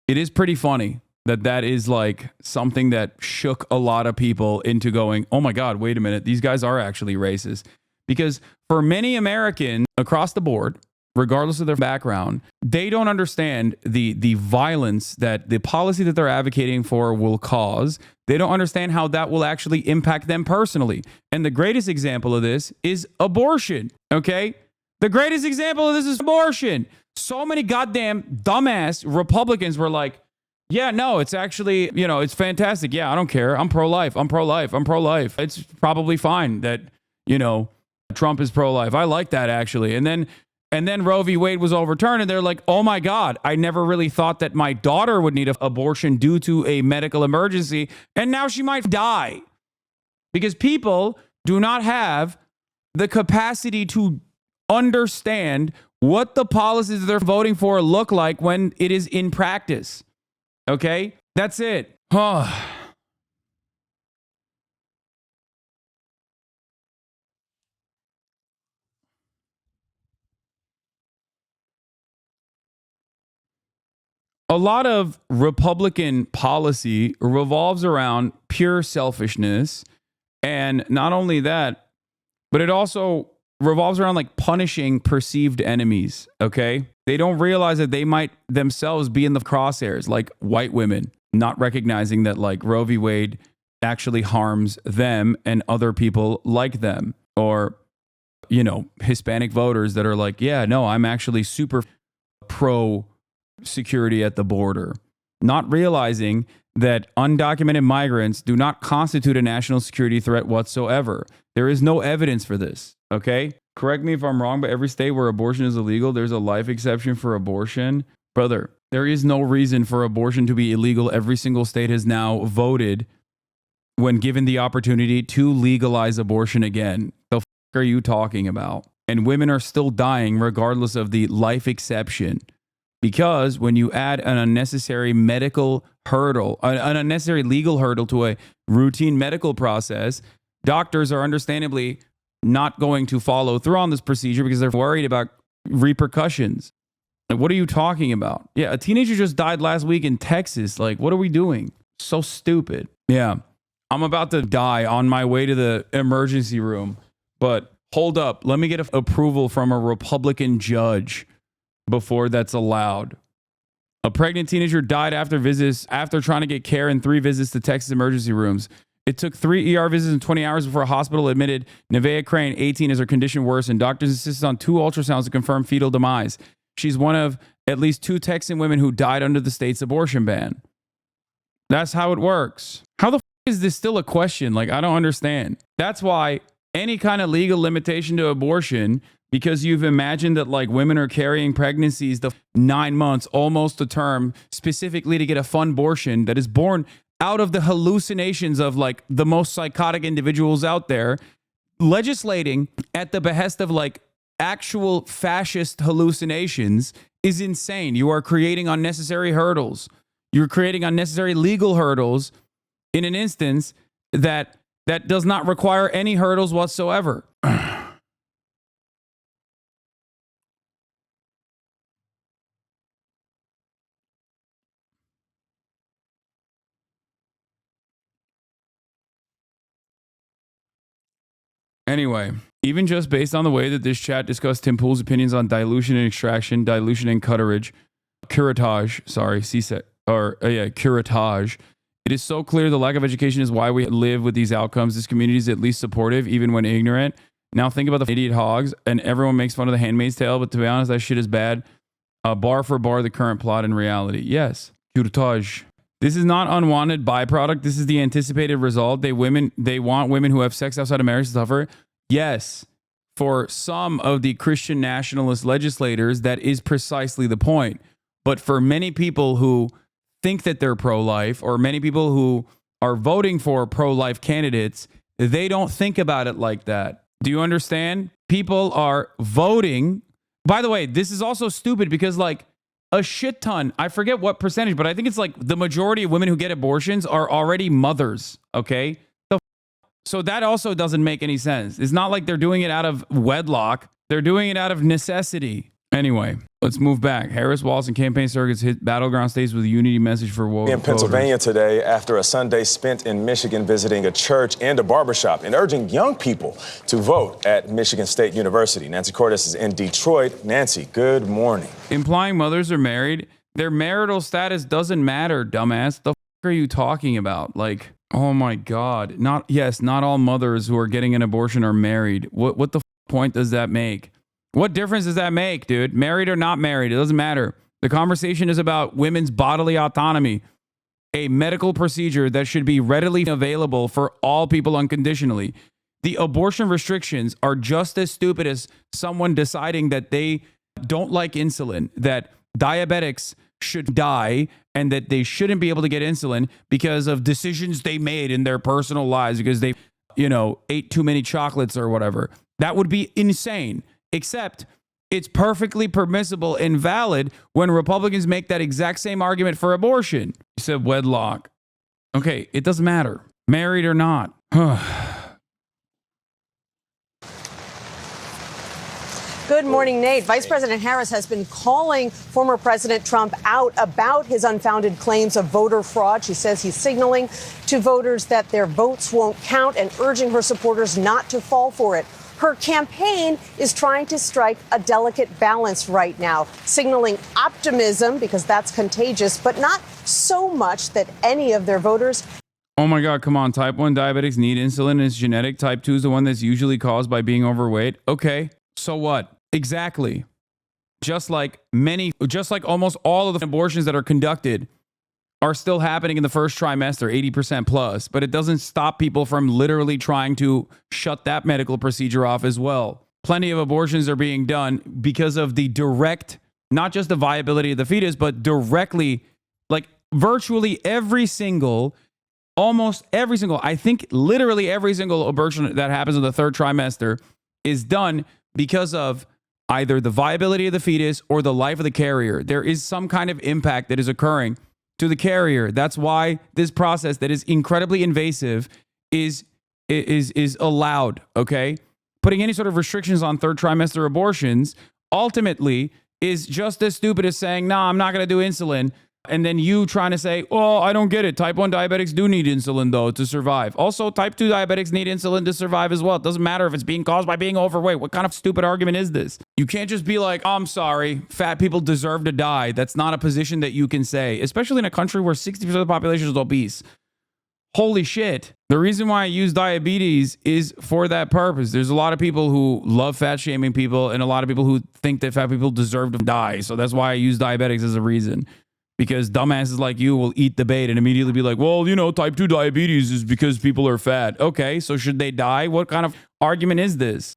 It is pretty funny that is like something that shook a lot of people into going, oh my God, wait a minute. These guys are actually racist. Because for many Americans across the board, regardless of their background, they don't understand the violence that the policy that they're advocating for will cause. They don't understand how that will actually impact them personally. And the greatest example of this is abortion. Okay? The greatest example of this is abortion. So many goddamn dumbass Republicans were like, yeah, no, it's actually, it's fantastic. Yeah, I don't care. I'm pro-life. It's probably fine that, Trump is pro-life. I like that, actually. And then Roe v. Wade was overturned, and they're like, oh my God, I never really thought that my daughter would need an abortion due to a medical emergency, and now she might die. Because people do not have the capacity to understand what the policies they're voting for look like when it is in practice. Okay? That's it. A lot of Republican policy revolves around pure selfishness. And not only that, but it also revolves around like punishing perceived enemies. Okay. They don't realize that they might themselves be in the crosshairs, like white women, not recognizing that like Roe v. Wade actually harms them and other people like them. Or, you know, Hispanic voters that are like, yeah, no, I'm actually super pro security at the border, not realizing that undocumented migrants do not constitute a national security threat whatsoever. There is no evidence for this. Okay. Correct me if I'm wrong, but every state where abortion is illegal, there's a life exception for abortion. Brother, there is no reason for abortion to be illegal. Every single state has now voted when given the opportunity to legalize abortion again. The f*** are you talking about? And women are still dying regardless of the life exception. Because when you add an unnecessary medical hurdle, an unnecessary legal hurdle to a routine medical process, doctors are understandably not going to follow through on this procedure because they're worried about repercussions. Like, what are you talking about? Yeah, a teenager just died last week in Texas. Like, what are we doing? So stupid. Yeah, I'm about to die on my way to the emergency room. But hold up. Let me get approval from a Republican judge before that's allowed. A pregnant teenager died after trying to get care in 3 visits to Texas emergency rooms. It took 3 ER visits in 20 hours before a hospital admitted Nevaeh Crane, 18, as her condition worsened. Doctors insisted on 2 ultrasounds to confirm fetal demise. She's one of at least 2 Texan women who died under the state's abortion ban. That's how it works. How the f*** is this still a question? Like, I don't understand. That's why any kind of legal limitation to abortion, because you've imagined that like women are carrying pregnancies the 9 months, almost to term, specifically to get a fun abortion that is born out of the hallucinations of like the most psychotic individuals out there, legislating at the behest of like actual fascist hallucinations is insane. You are creating unnecessary hurdles. You're creating unnecessary legal hurdles in an instance that does not require any hurdles whatsoever. Anyway, even just based on the way that this chat discussed Tim Pool's opinions on dilution and extraction, dilution and curettage, curettage, it is so clear the lack of education is why we live with these outcomes. This community is at least supportive, even when ignorant. Now think about the idiot hogs, and everyone makes fun of The Handmaid's Tale, but to be honest, that shit is bad. Bar for bar, the current plot and reality. Yes, curettage. This is not unwanted byproduct. This is the anticipated result. They want women who have sex outside of marriage to suffer. Yes, for some of the Christian nationalist legislators, that is precisely the point. But for many people who think that they're pro-life, or many people who are voting for pro-life candidates, they don't think about it like that. Do you understand? People are voting. By the way, this is also stupid because like a shit ton, I forget what percentage, but I think it's like the majority of women who get abortions are already mothers. Okay. So that also doesn't make any sense. It's not like they're doing it out of wedlock. They're doing it out of necessity. Anyway, let's move back. Harris, Wallace, and campaign surrogates hit battleground states with a unity message for voters. In Pennsylvania today, after a Sunday spent in Michigan visiting a church and a barbershop and urging young people to vote at Michigan State University. Nancy Cordes is in Detroit. Nancy, good morning. Implying mothers are married. Their marital status doesn't matter, dumbass. The f*** are you talking about? Like, oh my God. Not all mothers who are getting an abortion are married. What the f*** point does that make? What difference does that make, dude? Married or not married, it doesn't matter. The conversation is about women's bodily autonomy, a medical procedure that should be readily available for all people unconditionally. The abortion restrictions are just as stupid as someone deciding that they don't like insulin, that diabetics should die, and that they shouldn't be able to get insulin because of decisions they made in their personal lives because they, ate too many chocolates or whatever. That would be insane. Except it's perfectly permissible and valid when Republicans make that exact same argument for abortion. You said wedlock. Okay, it doesn't matter. Married or not. Good morning, Nate. Vice President Harris has been calling former President Trump out about his unfounded claims of voter fraud. She says he's signaling to voters that their votes won't count and urging her supporters not to fall for it. Her campaign is trying to strike a delicate balance right now, signaling optimism because that's contagious, but not so much that any of their voters. Oh my God, come on. Type 1 diabetics need insulin and it's genetic. Type 2 is the one that's usually caused by being overweight. Okay, so what? Exactly. Just like almost all of the abortions that are conducted are still happening in the first trimester, 80% plus, but it doesn't stop people from literally trying to shut that medical procedure off as well. Plenty of abortions are being done because of the direct, not just the viability of the fetus, but directly, like virtually almost every single, I think literally every single abortion that happens in the third trimester is done because of either the viability of the fetus or the life of the carrier. There is some kind of impact that is occurring to the carrier. That's why this process that is incredibly invasive is allowed, okay? Putting any sort of restrictions on third trimester abortions ultimately is just as stupid as saying, nah, I'm not going to do insulin. And then you trying to say, oh, I don't get it. Type 1 diabetics do need insulin, though, to survive. Also, type 2 diabetics need insulin to survive as well. It doesn't matter if it's being caused by being overweight. What kind of stupid argument is this? You can't just be like, oh, I'm sorry, fat people deserve to die. That's not a position that you can say, especially in a country where 60% of the population is obese. Holy shit. The reason why I use diabetes is for that purpose. There's a lot of people who love fat shaming people and a lot of people who think that fat people deserve to die. So that's why I use diabetics as a reason. Because dumbasses like you will eat the bait and immediately be like, well, you know, type 2 diabetes is because people are fat. Okay, so should they die? What kind of argument is this?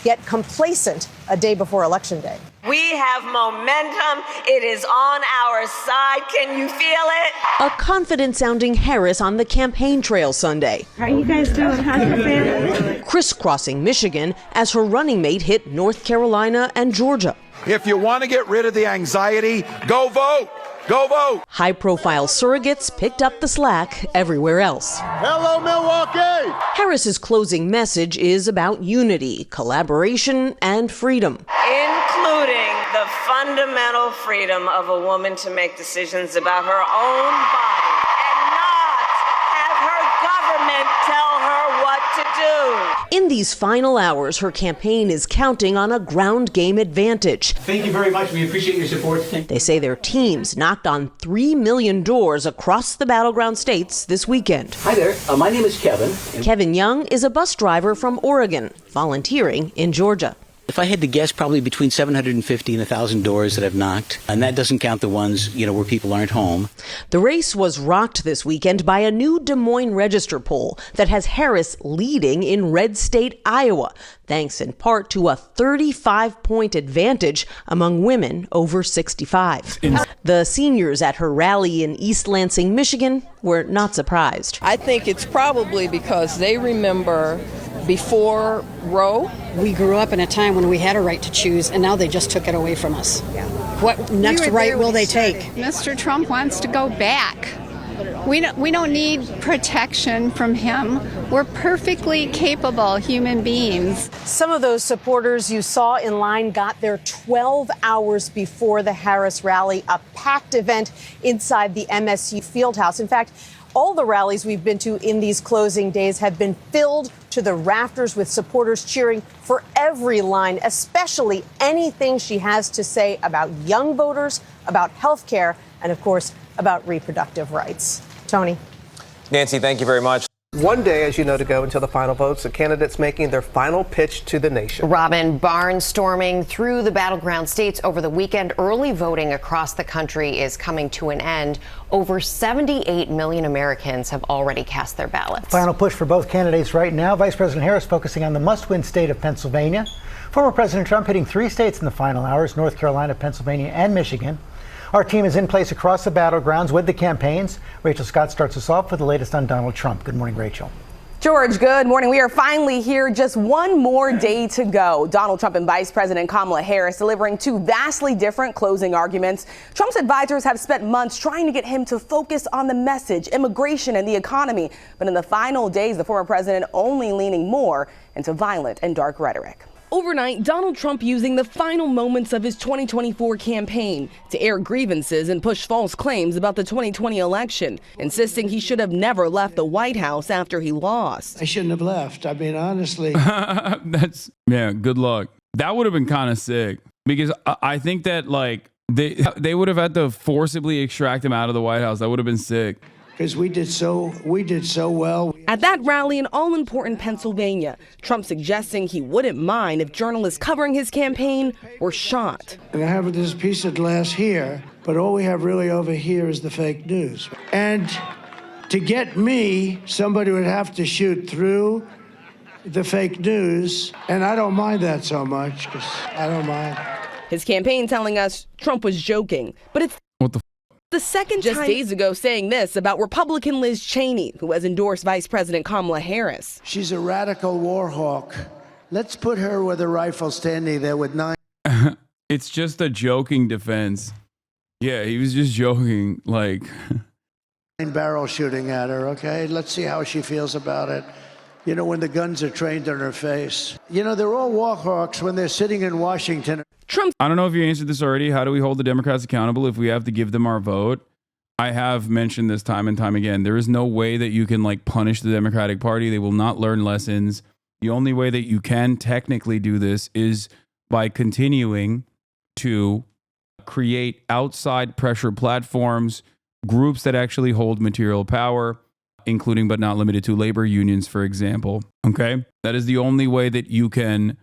Yet complacent a day before Election Day. We have momentum. It is on our side. Can you feel it? A confident-sounding Harris on the campaign trail Sunday. How are you guys doing? How you feeling? Crisscrossing Michigan as her running mate hit North Carolina and Georgia. If you want to get rid of the anxiety, go vote. Go vote. High-profile surrogates picked up the slack everywhere else. Hello, Milwaukee. Harris's closing message is about unity, collaboration, and freedom. Including the fundamental freedom of a woman to make decisions about her own body and not have her government tell her what to do. In these final hours, her campaign is counting on a ground game advantage. Thank you very much. We appreciate your support. They say their teams knocked on 3 million doors across the battleground states this weekend. Hi there. My name is Kevin. Kevin Young is a bus driver from Oregon, volunteering in Georgia. If I had to guess, probably between 750 and 1,000 doors that I've knocked, and that doesn't count the ones, where people aren't home. The race was rocked this weekend by a new Des Moines Register poll that has Harris leading in red state Iowa, thanks in part to a 35-point advantage among women over 65. The seniors at her rally in East Lansing, Michigan, were not surprised. I think it's probably because they remember before Roe. We grew up in a time when we had a right to choose, and now they just took it away from us. What next right will they take? Mr. Trump wants to go back. We don't need protection from him. We're perfectly capable human beings. Some of those supporters you saw in line got there 12 hours before the Harris rally, a packed event inside the MSU Fieldhouse. In fact, all the rallies we've been to in these closing days have been filled to the rafters with supporters cheering for every line, especially anything she has to say about young voters, about health care, and, of course, about reproductive rights. Tony. Nancy, thank you very much. One day, as you know, to go until the final votes, the candidates making their final pitch to the nation. Robin, barnstorming through the battleground states over the weekend. Early voting across the country is coming to an end. Over 78 million Americans have already cast their ballots. Final push for both candidates right now. Vice President Harris focusing on the must-win state of Pennsylvania. Former President Trump hitting 3 states in the final hours, North Carolina, Pennsylvania, and Michigan. Our team is in place across the battlegrounds with the campaigns. Rachel Scott starts us off with the latest on Donald Trump. Good morning, Rachel. George, good morning. We are finally here. Just one more day to go. Donald Trump and Vice President Kamala Harris delivering two vastly different closing arguments. Trump's advisors have spent months trying to get him to focus on the message, immigration, and the economy. But in the final days, the former president only leaning more into violent and dark rhetoric. Overnight, Donald Trump using the final moments of his 2024 campaign to air grievances and push false claims about the 2020 election, insisting he should have never left the White House after he lost. I shouldn't have left. I mean, honestly. Yeah, good luck. That would have been kind of sick, because I think that like they would have had to forcibly extract him out of the White House. That would have been sick. Because we did so well. At that rally in all-important Pennsylvania, Trump suggesting he wouldn't mind if journalists covering his campaign were shot. And I have this piece of glass here, but all we have really over here is the fake news. And to get me, somebody would have to shoot through the fake news, and I don't mind that so much, because I don't mind. His campaign telling us Trump was joking, but it's the second time just days ago saying this about Republican Liz Cheney, who has endorsed Vice President Kamala Harris. She's a radical war hawk. Let's put her with a rifle standing there with 9. It's just a joking defense. Yeah, he was just joking, like 9 barrel shooting at her, okay? Let's see how she feels about it. You know, when the guns are trained on her face. You know, they're all war hawks when they're sitting in Washington. I don't know if you answered this already. How do we hold the Democrats accountable if we have to give them our vote? I have mentioned this time and time again. There is no way that you can like punish the Democratic Party. They will not learn lessons. The only way that you can technically do this is by continuing to create outside pressure platforms, groups that actually hold material power, including but not limited to labor unions, for example. Okay? That is the only way that you can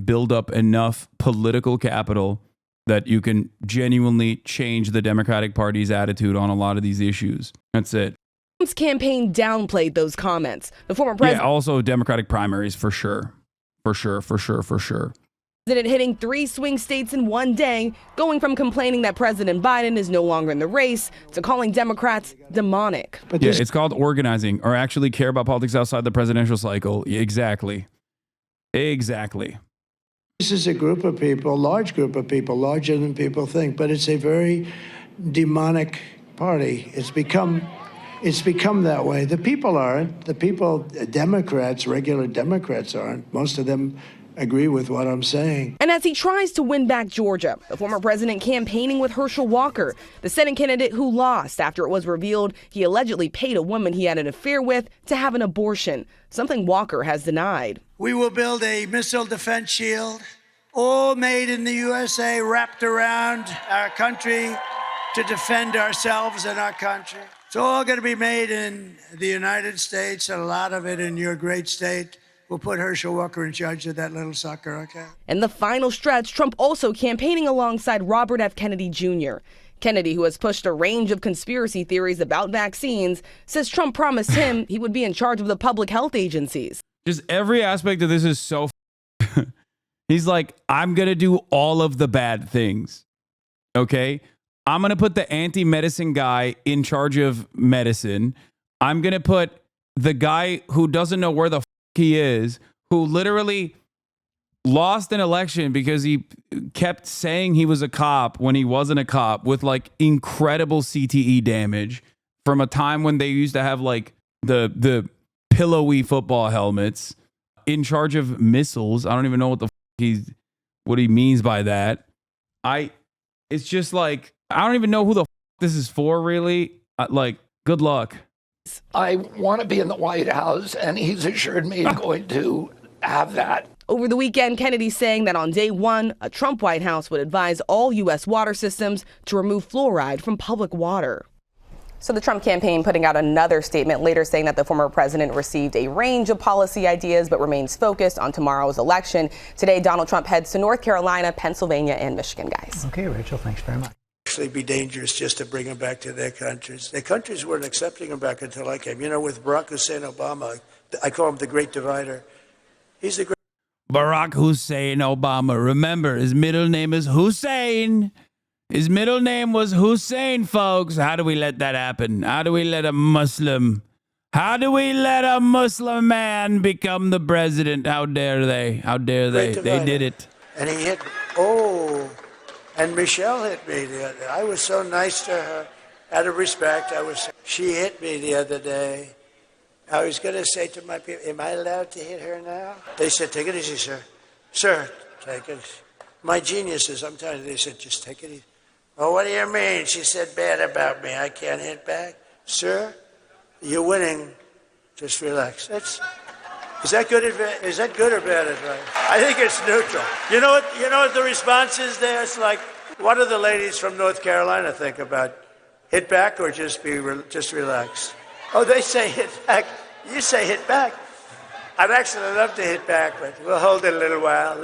build up enough political capital that you can genuinely change the Democratic Party's attitude on a lot of these issues. That's it. Trump's campaign downplayed those comments. The former president. Yeah, also Democratic primaries for sure. For sure. President hitting 3 swing states in one day, going from complaining that President Biden is no longer in the race to calling Democrats demonic. Yeah, it's called organizing, or actually care about politics outside the presidential cycle. Exactly. This is a group of people, large group of people, larger than people think, but it's a very demonic party. It's become that way. The people aren't. The people, Democrats, regular Democrats aren't. Most of them agree with what I'm saying. And as he tries to win back Georgia, the former president campaigning with Herschel Walker, the Senate candidate who lost after it was revealed he allegedly paid a woman he had an affair with to have an abortion, something Walker has denied. We will build a missile defense shield, all made in the USA, wrapped around our country to defend ourselves and our country. It's all going to be made in the United States, and a lot of it in your great state. We'll put Herschel Walker in charge of that little sucker, okay? In the final stretch, Trump also campaigning alongside Robert F. Kennedy Jr. Kennedy, who has pushed a range of conspiracy theories about vaccines, says Trump promised him he would be in charge of the public health agencies. Just every aspect of this is so he's like, I'm going to do all of the bad things. Okay? I'm going to put the anti-medicine guy in charge of medicine. I'm going to put the guy who doesn't know where the he is, who literally lost an election because he kept saying he was a cop when he wasn't a cop, with like incredible CTE damage from a time when they used to have like the pillowy football helmets, in charge of missiles. I don't even know what he means by that. It's just like, I don't even know who the this is for, really. Like, good luck. I want to be in the White House, and he's assured me I'm going to have that. Over the weekend, Kennedy saying that on day one, a Trump White House would advise all U.S. water systems to remove fluoride from public water. So the Trump campaign putting out another statement later saying that the former president received a range of policy ideas but remains focused on tomorrow's election. Today, Donald Trump heads to North Carolina, Pennsylvania, and Michigan, guys. Okay, Rachel, thanks very much. Actually be dangerous just to bring them back to their countries. Their countries weren't accepting them back until I came. You know, with Barack Hussein Obama, I call him the Great Divider. He's the great Barack Hussein Obama. Remember, his middle name is Hussein. His middle name was Hussein, folks. How do we let that happen? How do we let a Muslim How do we let a Muslim man become the president? How dare they? How dare they? They did it. And he hit me. Oh, and Michelle hit me the other day. I was so nice to her. Out of respect, she hit me the other day. I was going to say to my people, am I allowed to hit her now? They said, take it easy, sir. Sir, take it. My geniuses, I'm telling you, they said, just take it easy. Oh, what do you mean? She said bad about me. I can't hit back. Sir, you're winning. Just relax. Is that good or bad advice? I think it's neutral. You know what the response is there? It's like, what do the ladies from North Carolina think about hit back or just relax? Oh, they say hit back. You say hit back. I'd actually love to hit back, but we'll hold it a little while.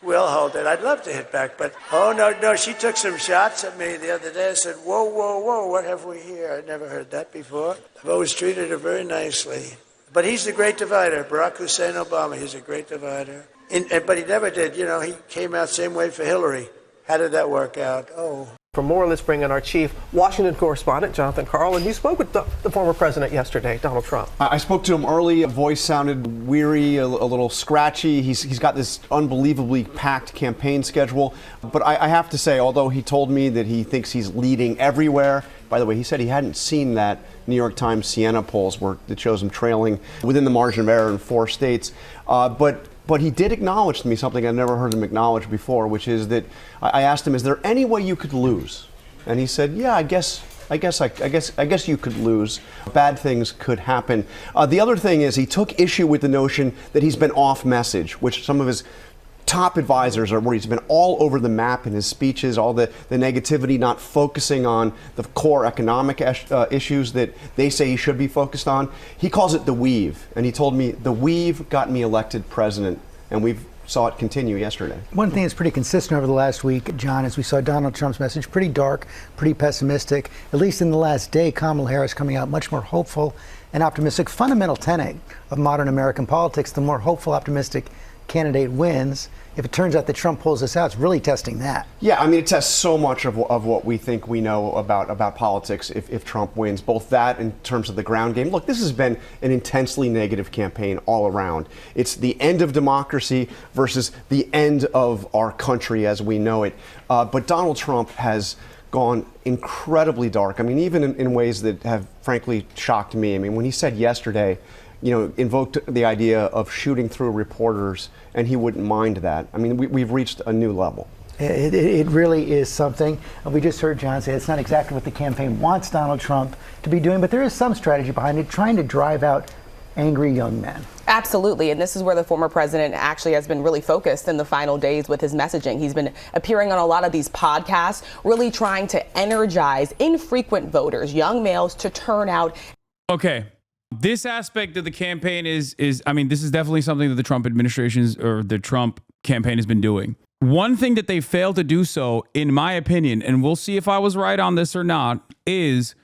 We'll hold it. I'd love to hit back, but oh, no. She took some shots at me the other day. I said, whoa, what have we here? I'd never heard that before. I've always treated her very nicely. But he's the great divider. Barack Hussein Obama, he's a great divider. But he never did. He came out same way for Hillary. How did that work out? Oh. For more, let's bring in our chief Washington correspondent, Jonathan Karl. And you spoke with the former president yesterday, Donald Trump. I spoke to him early. A voice sounded weary, a little scratchy. He's got this unbelievably packed campaign schedule. But I have to say, although he told me that he thinks he's leading everywhere, by the way, he said he hadn't seen that New York Times Siena polls that shows him trailing within the margin of error in 4 states. But he did acknowledge to me something I'd never heard him acknowledge before, which is that I asked him, "Is there any way you could lose?" And he said, "Yeah, I guess you could lose. Bad things could happen." The other thing is he took issue with the notion that he's been off message, which some of his top advisors are where he's been all over the map in his speeches, all the negativity, not focusing on the core economic issues that they say he should be focused on. He calls it the weave, and he told me the weave got me elected president, and we saw it continue yesterday. One thing that's pretty consistent over the last week, John, is we saw Donald Trump's message pretty dark, pretty pessimistic. At least in the last day, Kamala Harris coming out much more hopeful and optimistic. Fundamental tenet of modern American politics, the more hopeful, optimistic candidate wins. If it turns out that Trump pulls this out, it's really testing that. Yeah, I mean, it tests so much of what we think we know about politics if Trump wins, both that in terms of the ground game. Look, this has been an intensely negative campaign all around. It's the end of democracy versus the end of our country as we know it. But Donald Trump has gone incredibly dark. I mean, even in ways that have frankly shocked me. I mean, when he said yesterday, invoked the idea of shooting through reporters, and he wouldn't mind that. I mean, we've reached a new level. It really is something. We just heard John say it's not exactly what the campaign wants Donald Trump to be doing, but there is some strategy behind it, trying to drive out angry young men. Absolutely, and this is where the former president actually has been really focused in the final days with his messaging. He's been appearing on a lot of these podcasts, really trying to energize infrequent voters, young males, to turn out. Okay. This aspect of the campaign is I mean, this is definitely something that the Trump administration's or the Trump campaign has been doing. One thing that they failed to do so, in my opinion, and we'll see if I was right on this or not, is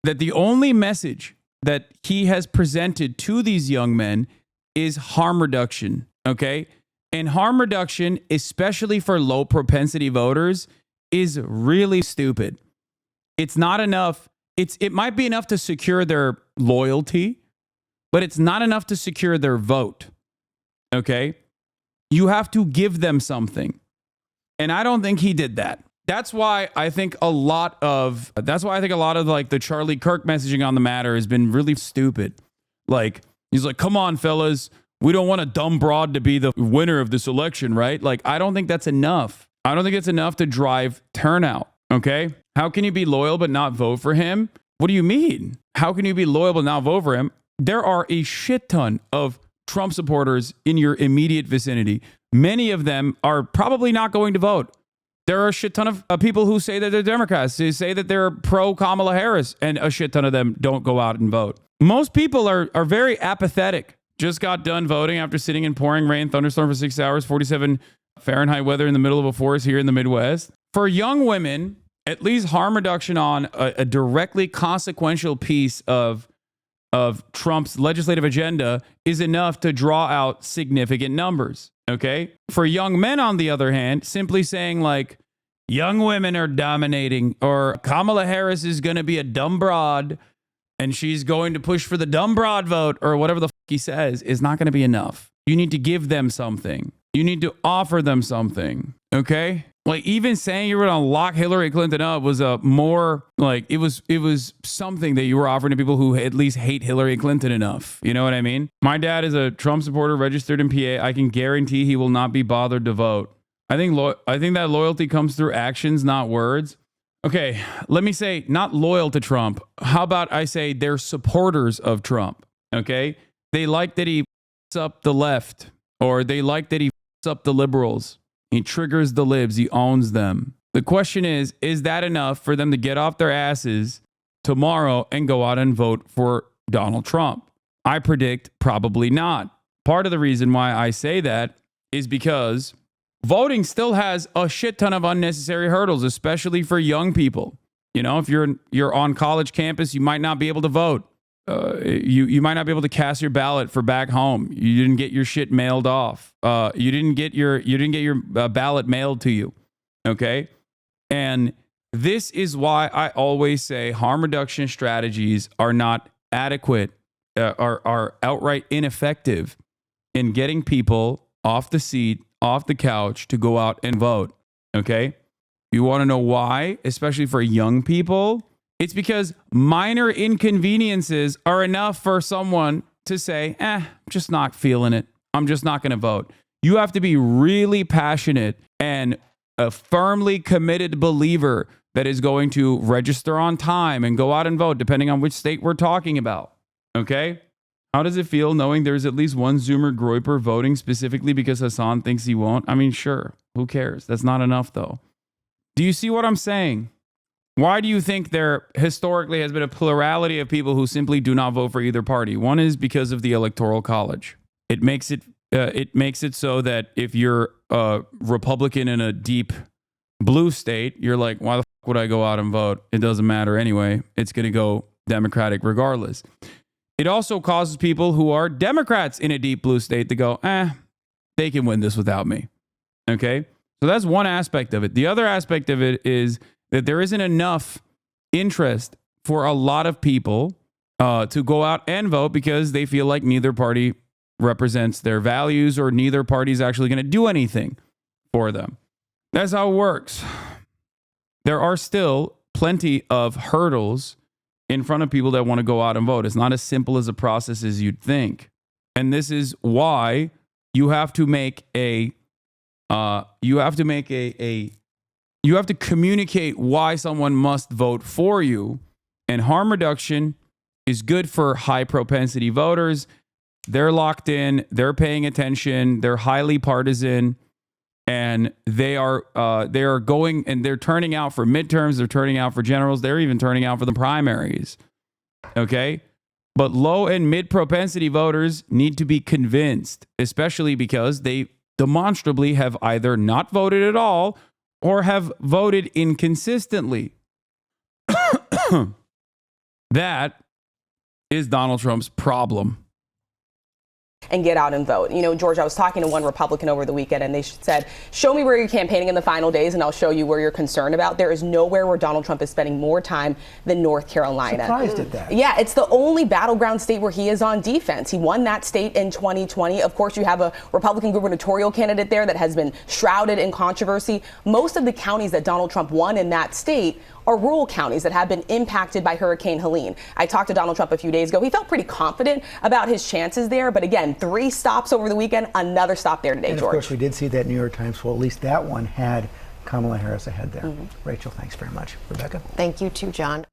that the only message that he has presented to these young men is harm reduction, okay? And harm reduction, especially for low propensity voters, is really stupid. It's not enough. It might be enough to secure their loyalty, but it's not enough to secure their vote. Okay? You have to give them something. And I don't think he did that. That's why I think a lot of like the Charlie Kirk messaging on the matter has been really stupid. Like, he's like, "Come on, fellas, we don't want a dumb broad to be the winner of this election," right? Like, I don't think that's enough. I don't think it's enough to drive turnout. Okay? How can you be loyal but not vote for him? What do you mean? How can you be loyal but not vote for him? There are a shit ton of Trump supporters in your immediate vicinity. Many of them are probably not going to vote. There are a shit ton of people who say that they're Democrats. They say that they're pro Kamala Harris, and a shit ton of them don't go out and vote. Most people are very apathetic. Just got done voting after sitting in pouring rain, thunderstorm for 6 hours, 47 Fahrenheit weather in the middle of a forest here in the Midwest. For young women, at least harm reduction on a directly consequential piece of Trump's legislative agenda is enough to draw out significant numbers. Okay. For young men, on the other hand, simply saying like, young women are dominating, or Kamala Harris is going to be a dumb broad, and she's going to push for the dumb broad vote or whatever the fuck he says is not going to be enough. You need to give them something. You need to offer them something. Okay? Like, even saying you were going to lock Hillary Clinton up was a more like, it was something that you were offering to people who at least hate Hillary Clinton enough. You know what I mean? My dad is a Trump supporter registered in PA. I can guarantee he will not be bothered to vote. I think that loyalty comes through actions, not words. Okay, let me say not loyal to Trump. How about I say they're supporters of Trump? Okay? They like that he f***s up the left, or they like that he f***s up the liberals. He triggers the libs. He owns them. The question is that enough for them to get off their asses tomorrow and go out and vote for Donald Trump? I predict probably not. Part of the reason why I say that is because voting still has a shit ton of unnecessary hurdles, especially for young people. You know, if you're on college campus, you might not be able to vote. You might not be able to cast your ballot for back home. You didn't get your shit mailed off. You didn't get your ballot mailed to you. Okay, and this is why I always say harm reduction strategies are not adequate, are outright ineffective in getting people off the seat, off the couch to go out and vote. Okay, you want to know why, especially for young people? It's because minor inconveniences are enough for someone to say, I'm just not feeling it. I'm just not going to vote. You have to be really passionate and a firmly committed believer that is going to register on time and go out and vote, depending on which state we're talking about. Okay? How does it feel knowing there's at least one Zoomer Groyper voting specifically because Hasan thinks he won't? I mean, sure. Who cares? That's not enough, though. Do you see what I'm saying? Why do you think there historically has been a plurality of people who simply do not vote for either party? One is because of the Electoral College. It makes it so that if you're a Republican in a deep blue state, you're like, why the fuck would I go out and vote? It doesn't matter anyway. It's going to go Democratic regardless. It also causes people who are Democrats in a deep blue state to go, they can win this without me. Okay? So that's one aspect of it. The other aspect of it is that there isn't enough interest for a lot of people to go out and vote because they feel like neither party represents their values or neither party is actually going to do anything for them. That's how it works. There are still plenty of hurdles in front of people that want to go out and vote. It's not as simple as a process as you'd think. And this is why you have to make you have to communicate why someone must vote for you. And harm reduction is good for high propensity voters. They're locked in, they're paying attention, they're highly partisan, and they are going and they're turning out for midterms, they're turning out for generals, they're even turning out for the primaries. Okay? But low and mid propensity voters need to be convinced, especially because they demonstrably have either not voted at all or have voted inconsistently. That is Donald Trump's problem. And get out and vote. You know, George, I was talking to one Republican over the weekend and they said, show me where you're campaigning in the final days and I'll show you where you're concerned about. There is nowhere where Donald Trump is spending more time than North Carolina. Surprised at that. Yeah, it's the only battleground state where he is on defense. He won that state in 2020. Of course, you have a Republican gubernatorial candidate there that has been shrouded in controversy. Most of the counties that Donald Trump won in that state are rural counties that have been impacted by Hurricane Helene. I talked to Donald Trump a few days ago. He felt pretty confident about his chances there. But again, 3 stops over the weekend, another stop there today, and George. Of course, we did see that New York Times poll. At least that one had Kamala Harris ahead there. Rachel, thanks very much. Rebecca? Thank you too, John.